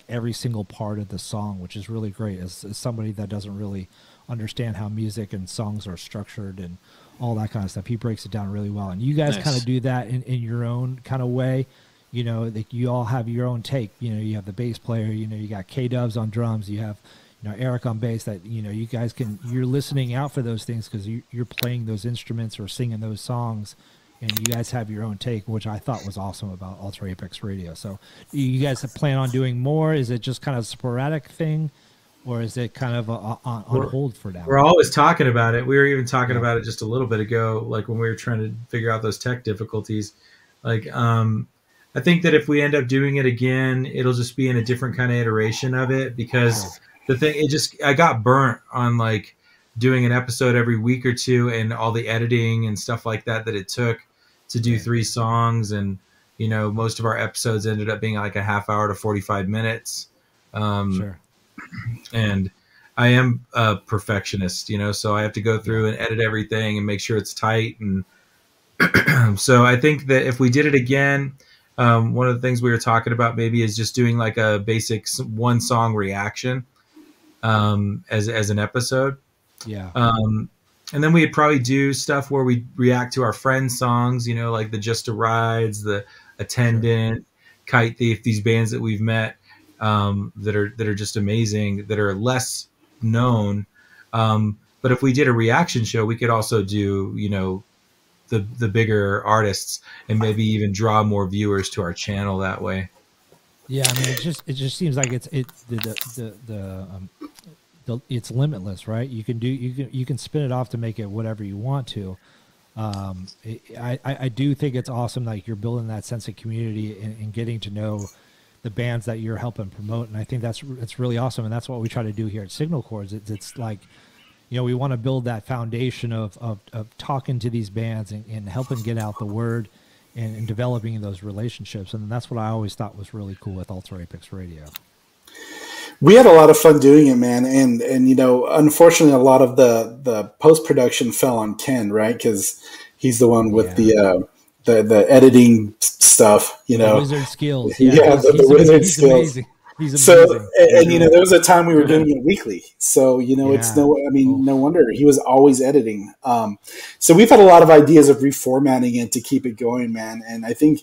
every single part of the song, which is really great. As somebody that doesn't really understand how music and songs are structured and all that kind of stuff, he breaks it down really well. And you guys kind of do that in your own kind of way. You all have your own take. You have the bass player. You got KDubs on drums. You have Eric on bass. That you guys you're listening out for those things because you're playing those instruments or singing those songs. And you guys have your own take, which I thought was awesome about Alter Apex Radio. So you guys plan on doing more? Is it just kind of a sporadic thing, or is it kind of on hold for now? We're always talking about it. We were even talking about it just a little bit ago, like when we were trying to figure out those tech difficulties. Like, I think that if we end up doing it again, it'll just be in a different kind of iteration of it, because the thing, I got burnt on like doing an episode every week or two and all the editing and stuff like that it took to do 3 songs. And, You know, most of our episodes ended up being like a half hour to 45 minutes. Sure. And I am a perfectionist, you know, so I have to go through and edit everything and make sure it's tight. And so I think that if we did it again, one of the things we were talking about maybe is just doing like a basic one song reaction as an episode. Yeah. And then we'd probably do stuff where we react to our friends' songs, you know, like the Just a Rides, the Attendant, Kite Thief, these bands that we've met that are just amazing, that are less known. But if we did a reaction show, we could also do, you know, the bigger artists and maybe even draw more viewers to our channel that way. Yeah, I mean, it just seems like it's limitless, right? You can spin it off to make it whatever you want to. I do think it's awesome, like you're building that sense of community and getting to know the bands that you're helping promote, and I think it's really awesome, and that's what we try to do here at Signal Chords. It's like, you know, we want to build that foundation of talking to these bands and helping get out the word and developing those relationships, and that's what I always thought was really cool with Ultra Apex Radio. We had a lot of fun doing it, man, and you know, unfortunately, a lot of the post production fell on Ken, right? Because he's the one with the editing stuff, you know, the wizard skills. Yeah, the wizard skills. Amazing. He's so, amazing. and you know, there was a time we were doing it weekly, so you know, it's no wonder he was always editing. So we've had a lot of ideas of reformatting it to keep it going, man, and I think,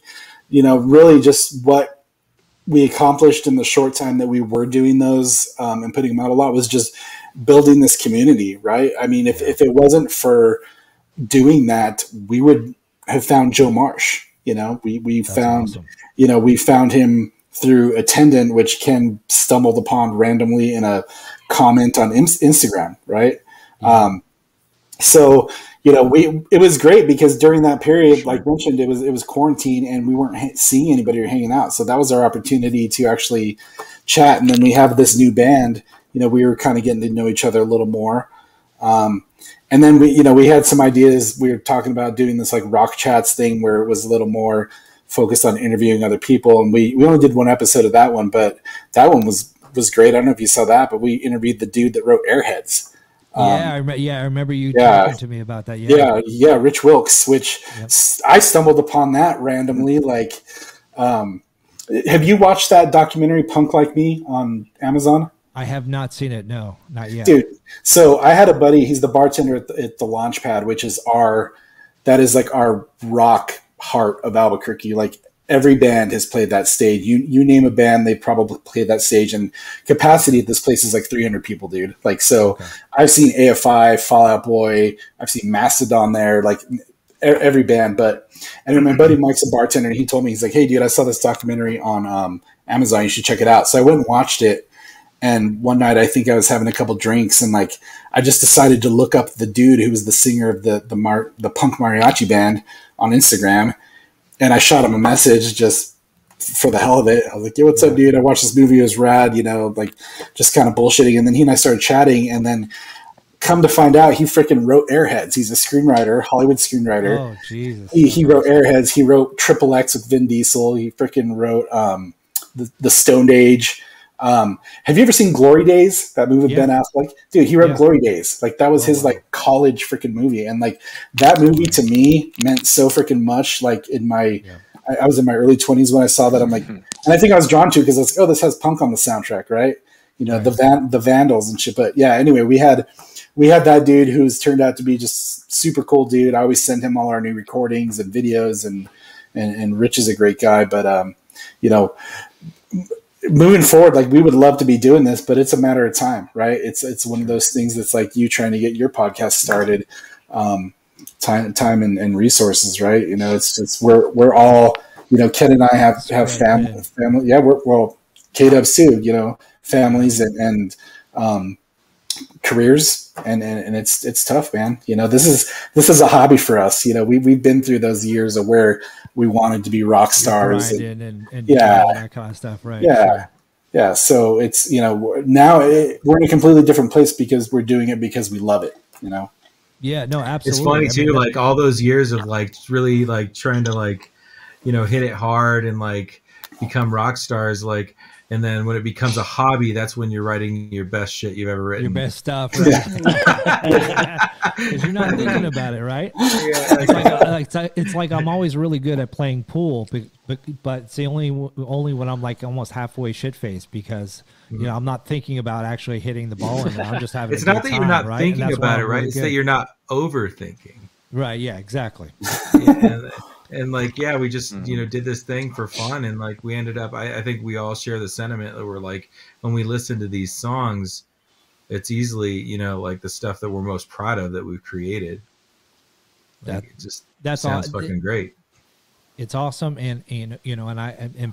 you know, really just what we accomplished in the short time that we were doing those and putting them out a lot was just building this community, right? I mean, if it wasn't for doing that, we would have found Joe Marsh. You know, we found, awesome. You know, we found him through Attendant, which Ken stumbled upon randomly in a comment on Instagram, right? So, you know, it was great because during that period, like mentioned, it was quarantine and we weren't seeing anybody or hanging out. So that was our opportunity to actually chat. And then we have this new band, you know, we were kind of getting to know each other a little more. And then we had some ideas. We were talking about doing this like rock chats thing where it was a little more focused on interviewing other people. And we only did one episode of that one, but that one was great. I don't know if you saw that, but we interviewed the dude that wrote Airheads. I remember you talking to me about that. Yeah, Rich Wilkes, which I stumbled upon that randomly. Like, have you watched that documentary Punk Like Me on Amazon? I have not seen it. No, not yet. Dude, so I had a buddy, he's the bartender at the Launchpad, which is our rock heart of Albuquerque. Like every band has played that stage. You name a band, they probably played that stage, and capacity at this place is like 300 people, dude. Like, so okay. I've seen AFI, Fall Out Boy, I've seen Mastodon there, like every band. And then my buddy Mike's a bartender, and he told me, he's like, hey dude, I saw this documentary on Amazon, you should check it out. So I went and watched it. And one night I think I was having a couple drinks and like, I just decided to look up the dude who was the singer of the punk mariachi band on Instagram. And I shot him a message just for the hell of it. I was like, yo, what's up, dude? I watched this movie. It was rad, you know, like just kind of bullshitting. And then he and I started chatting, and then come to find out he freaking wrote Airheads. He's a screwwriter, Hollywood screenwriter. Oh, Jesus. He wrote Airheads. He wrote Triple X with Vin Diesel. He freaking wrote the Stoned Age. Have you ever seen Glory Days? That movie with Ben Affleck? Dude, he wrote Glory Days. Like that was his like college freaking movie. And like that movie to me meant so freaking much. Like in my, I was in my early 20s when I saw that. I'm like, and I think I was drawn to it because I was like, oh, this has punk on the soundtrack, right? You know, the Vandals and shit. But yeah, anyway, we had that dude who's turned out to be just super cool dude. I always send him all our new recordings and videos, and Rich is a great guy. But you know, moving forward, like we would love to be doing this, but it's a matter of time, right? It's one of those things that's like you trying to get your podcast started, time and resources, right? You know, it's we're all, you know, Ken and I have family. Yeah, we're KDubs too, you know, families and careers, and it's tough, man. You know, this is a hobby for us. You know, we've been through those years of where we wanted to be rock stars and that kind of stuff, right? Yeah. So it's, you know, now we're in a completely different place because we're doing it because we love it. You know. Yeah. No, absolutely. It's funny too, like all those years of like really like trying to like, hit it hard and like become rock stars, like, and then when it becomes a hobby, that's when you're writing your best shit you've ever written. Your best stuff, right? Because you're not thinking about it, right? Yeah, it's like I'm always really good at playing pool, but it's the only when I'm like almost halfway shit faced, because I'm not thinking about actually hitting the ball in there. I'm just having. It's not that you're not thinking about it, right? Really it's that you're not overthinking. Right. Yeah. Exactly. And like, yeah, we just, did this thing for fun. And like, we ended up, I think we all share the sentiment that we're like, when we listen to these songs, it's easily, like the stuff that we're most proud of that we've created. Like, that sounds fucking great. It's awesome. And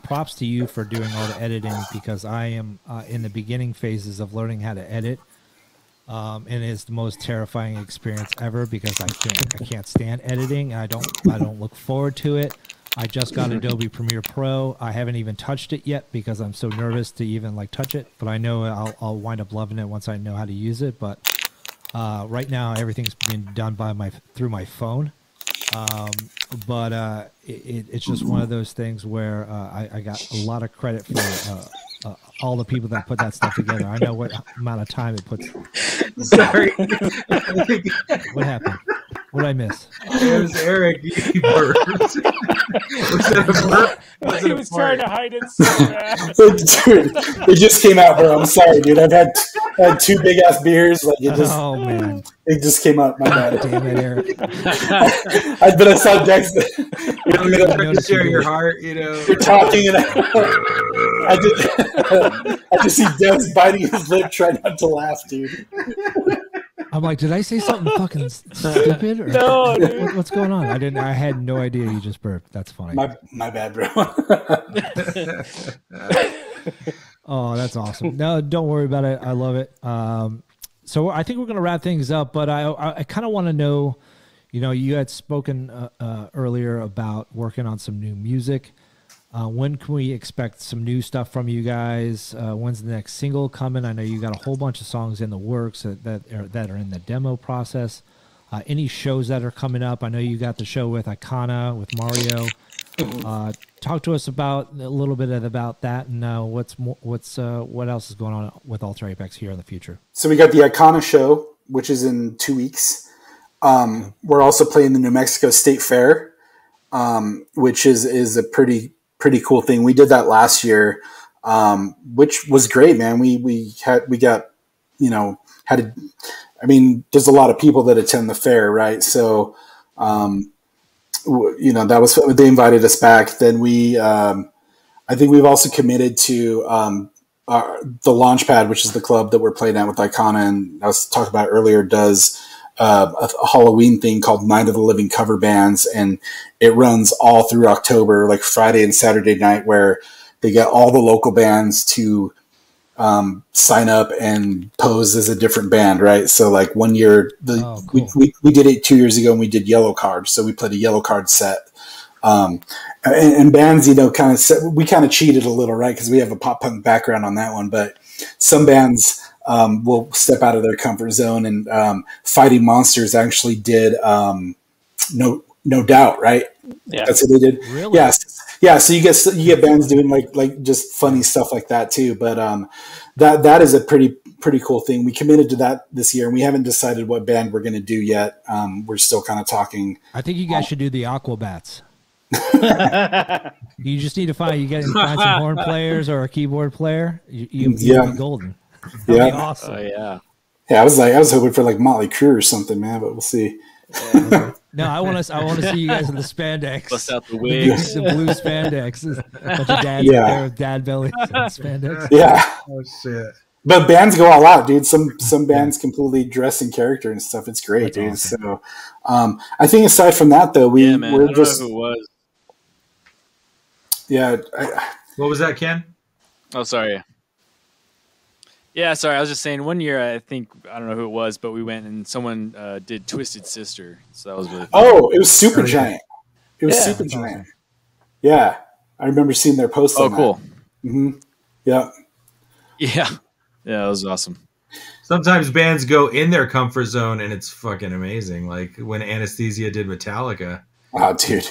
props to you for doing all the editing, because I am in the beginning phases of learning how to edit. And it's the most terrifying experience ever, because I can't stand editing. I don't look forward to it. I just got Adobe Premiere Pro. I haven't even touched it yet because I'm so nervous to even like touch it. But I know I'll wind up loving it once I know how to use it. But right now everything's being done through my phone. But it's just one of those things where I got a lot of credit for all the people that put that stuff together. I know what amount of time it puts. Sorry. What happened? What did I miss? It was Eric. He burped. Was that a burp? He was trying to hide it so bad. Dude, it just came out, bro. I'm sorry, dude. I've had 2 big ass beers. Like it just. Oh man. It just came out. My bad. Damn it, Eric. But I saw Dexter. You're trying to share your heart, You're talking, and I just see Dex biting his lip, trying not to laugh, dude. I'm like, did I say something fucking stupid? Or No, dude. What's going on? I had no idea you just burped. That's funny. My bad, bro. Oh, that's awesome. No, don't worry about it. I love it. So I think we're going to wrap things up, but I kind of want to know, you had spoken earlier about working on some new music. When can we expect some new stuff from you guys? When's the next single coming? I know you got a whole bunch of songs in the works that are in the demo process. Any shows that are coming up? I know you got the show with Icona, with Mario. Talk to us about a little bit about that, and what else is going on with Alter Apex here in the future. So we got the Icona show, which is in 2 weeks. We're also playing the New Mexico State Fair, which is a pretty cool thing. We did that last year, which was great, man. There's a lot of people that attend the fair, right? So, that was, they invited us back. Then I think we've also committed to, the Launchpad, which is the club that we're playing at with Icona. And I was talking about earlier, does a Halloween thing called Night of the Living Cover Bands, and it runs all through October, like Friday and Saturday night, where they get all the local bands to sign up and pose as a different band, right? So like one year, cool. we did it 2 years ago, and we did Yellow Card, so we played a Yellow Card set. And bands, we kind of cheated a little, right? Because we have a pop punk background on that one, but some bands will step out of their comfort zone, and Fighting Monsters actually did No Doubt, right? Yeah, that's what they did. Really? Yes, yeah. So you get bands doing like just funny stuff like that too. But that is a pretty cool thing. We committed to that this year, and we haven't decided what band we're going to do yet. We're still kind of talking. I think you guys should do the Aquabats. You just need to find some horn players or a keyboard player. You'll be golden. That'd be awesome. Oh yeah. Yeah, I was hoping for like Motley Crue or something, man, but we'll see. Yeah. No, I want to see you guys in the spandex. Bust out the wigs, the blue spandex. A bunch of dads out there with dad bellies and spandex. Yeah. Oh shit. But bands go all out, dude. Some bands completely dress in character and stuff. It's great, dude. Awesome. So, I think aside from that, though, we're just. Know who it was. Yeah. What was that, Ken? Oh, sorry. Yeah, sorry. I was just saying. One year, I don't know who it was, but we went and someone did Twisted Sister. So that was really fun. Oh, it was Supergiant. It was Supergiant. Awesome. Yeah, I remember seeing their post. Oh, cool. Mm-hmm. Yeah. Yeah. Yeah, that was awesome. Sometimes bands go in their comfort zone, and it's fucking amazing. Like when Anesthesia did Metallica. Oh, dude.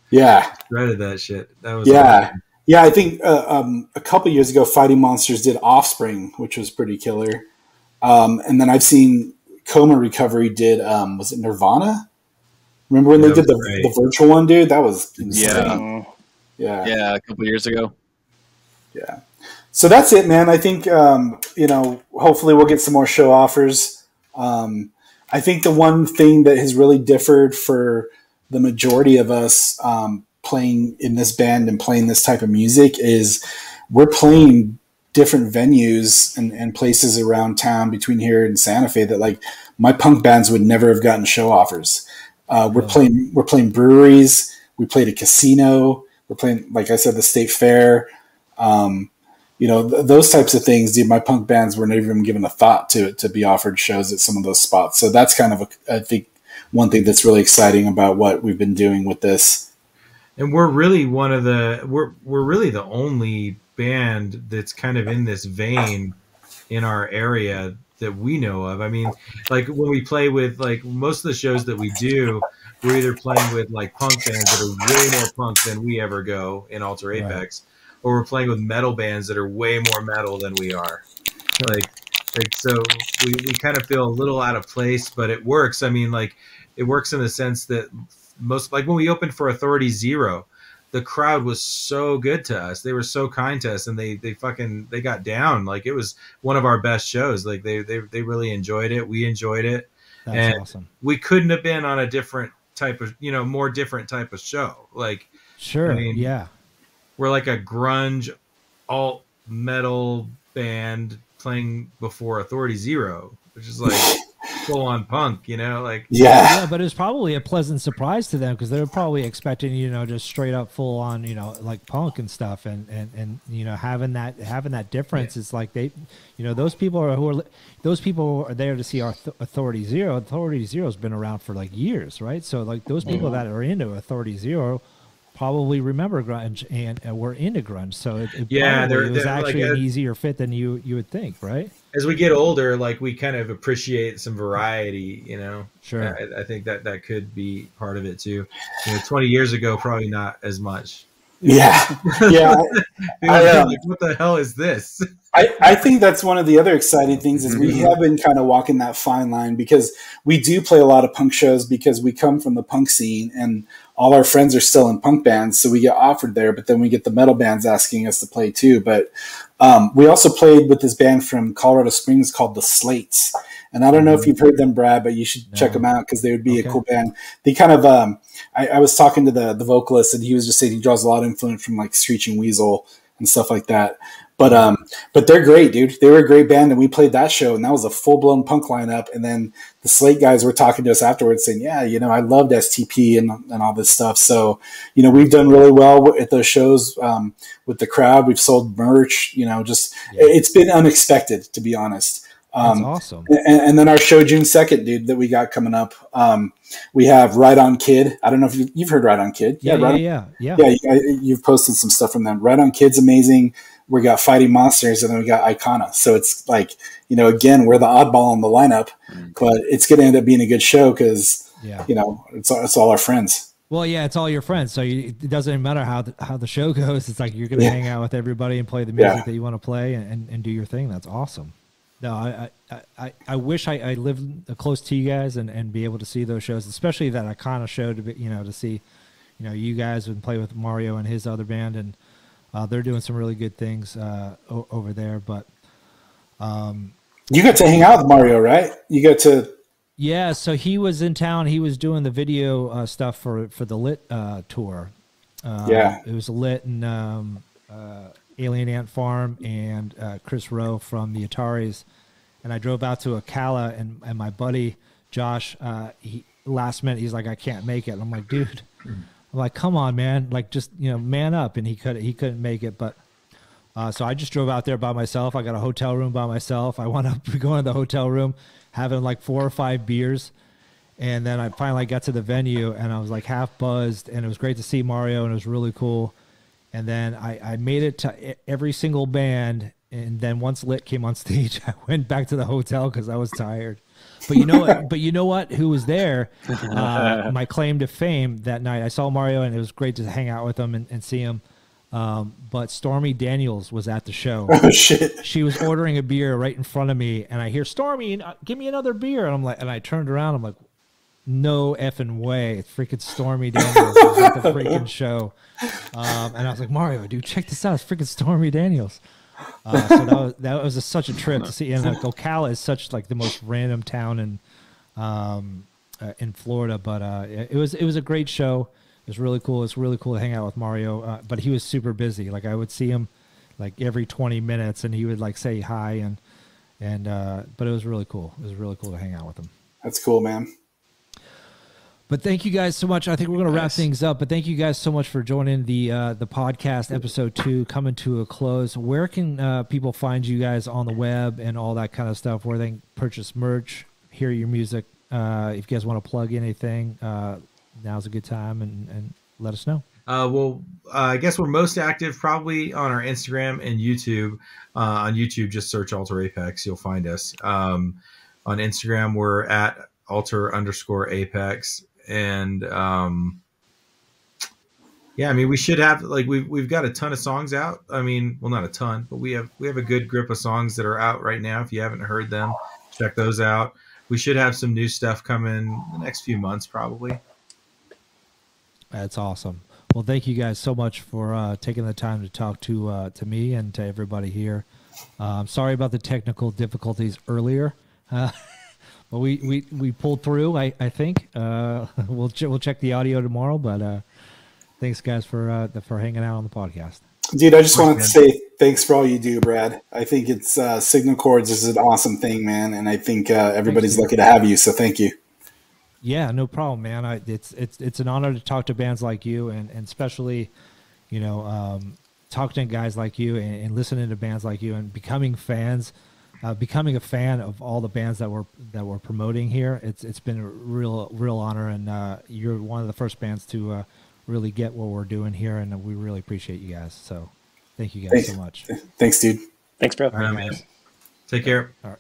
Yeah. Shredded that shit. That was amazing. Yeah, I think a couple years ago, Fighting Monsters did Offspring, which was pretty killer. And then I've seen Coma Recovery did, was it Nirvana? Remember when they did the virtual one, dude? That was insane. Yeah, a couple years ago. Yeah. So that's it, man. I think, hopefully we'll get some more show offers. I think the one thing that has really differed for the majority of us playing in this band and playing this type of music is we're playing different venues and places around town between here and Santa Fe that like my punk bands would never have gotten show offers. We're playing breweries. We played a casino. We're playing, like I said, the state fair. Those types of things, dude, my punk bands were never even given a thought to be offered shows at some of those spots. So that's kind of I think one thing that's really exciting about what we've been doing with this. And we're really we're really the only band that's kind of in this vein in our area that we know of. I mean, like when we play with like most of the shows that we do, we're either playing with like punk bands that are way more punk than we ever go in Alter Apex, or we're playing with metal bands that are way more metal than we are. Like so we kind of feel a little out of place, but it works. I mean, like it works in the sense that most, like when we opened for Authority Zero, the crowd was so good to us. They were so kind to us, and they got down. Like it was one of our best shows. Like they really enjoyed it. We enjoyed it. That's awesome. We couldn't have been on a different type of, more different type of show. Like, sure. I mean, we're like a grunge alt metal band playing before Authority Zero, which is like full on punk, like but it was probably a pleasant surprise to them because they were probably expecting just straight up full on like punk and stuff, and having that difference is like they those people are there to see our Authority Zero. Authority Zero's been around for like years, right? So like those people that are into Authority Zero probably remember grunge and were into grunge, so it was actually like an easier fit than you would think, right? As we get older, like we kind of appreciate some variety, Sure. I think that could be part of it too. 20 years ago, probably not as much. Yeah. Like, what the hell is this? I think that's one of the other exciting things is we have been kind of walking that fine line because we do play a lot of punk shows because we come from the punk scene and all our friends are still in punk bands. So we get offered there, but then we get the metal bands asking us to play too. But we also played with this band from Colorado Springs called the Slates. And I don't know if you've heard them, Brad, but you should check them out because they would be a cool band. They kind of, I was talking to the vocalist and he was just saying he draws a lot of influence from like Screeching Weasel and stuff like that. But they're great, dude. They were a great band, and we played that show, and that was a full-blown punk lineup. And then the Slate guys were talking to us afterwards saying, I loved STP and all this stuff. So, we've done really well at those shows with the crowd. We've sold merch, it's been unexpected, to be honest. That's awesome. And then our show June 2nd, dude, that we got coming up. We have Right On Kid. I don't know if you've heard Right On Kid. Yeah. You've posted some stuff from them. Right On Kid's amazing. We got Fighting Monsters, and then we got Icona. So it's like, again, we're the oddball in the lineup, but it's going to end up being a good show because, it's all our friends. Well, yeah, it's all your friends. So it doesn't even matter how the show goes. It's like you're going to hang out with everybody and play the music that you want to play and do your thing. That's awesome. No, I wish I lived close to you guys and be able to see those shows, especially that Icona show to see, you guys and play with Mario and his other band, and they're doing some really good things over there. But you got to hang out with Mario, right? You got to. Yeah, so he was in town. He was doing the video stuff for the Lit tour. It was Lit and Alien Ant Farm and Chris Rowe from the Ataris. And I drove out to Ocala, and my buddy Josh, last minute, he's like, I can't make it. And I'm like, dude, come on, man, like just man up. And he couldn't make it, but so I just drove out there by myself. I got a hotel room by myself. I wound up going to the hotel room, having like 4 or 5 beers, and then I finally got to the venue, and I was like half buzzed, and it was great to see Mario, and it was really cool. And then I made it to every single band, and then once Lit came on stage, I went back to the hotel because I was tired. But you know what? But you know what? Who was there? My claim to fame that night. I saw Mario, and it was great to hang out with him and see him. But Stormy Daniels was at the show. Oh shit! She was ordering a beer right in front of me, and I hear Stormy, give me another beer. And I'm like, and I turned around. I'm like, no effing way! It's freaking Stormy Daniels was at the freaking show. And I was like, Mario, dude, check this out! It's freaking Stormy Daniels. So that was such a trip to see. And like, Ocala is such like the most random town in Florida, but it was a great show. It was really cool. It's really cool to hang out with Mario, but he was super busy. Like I would see him like every 20 minutes, and he would like say hi and but it was really cool. It was really cool to hang out with him. That's cool, man. But thank you guys so much. I think we're going to wrap things up. But thank you guys so much for joining the podcast, episode 2, coming to a close. Where can people find you guys on the web and all that kind of stuff? Where they can purchase merch, hear your music? If you guys want to plug anything, now's a good time, and let us know. Well, I guess we're most active probably on our Instagram and YouTube. On YouTube, just search Alter Apex. You'll find us. On Instagram, we're at Alter_Apex. And yeah, I mean, we should have like we've got a ton of songs out. I mean, well, not a ton, but we have a good grip of songs that are out right now. If you haven't heard them, check those out. We should have some new stuff coming in the next few months, probably. That's awesome. Well, thank you guys so much for taking the time to talk to me and to everybody here. Sorry about the technical difficulties earlier. But we pulled through. I think we'll check the audio tomorrow. But thanks, guys, for hanging out on the podcast. Dude, I just wanted to say thanks for all you do, Brad. I think it's Signal Chords is an awesome thing, man, and I think everybody's lucky to have you. So thank you. Yeah, no problem, man. It's an honor to talk to bands like you, and especially, talking to guys like you and listening to bands like you and becoming fans. Becoming a fan of all the bands that we're promoting here, it's been a real honor, and you're one of the first bands to really get what we're doing here, and we really appreciate you guys. So, thank you guys so much. Thanks, dude. Thanks, bro. All right, man. Take care. All right.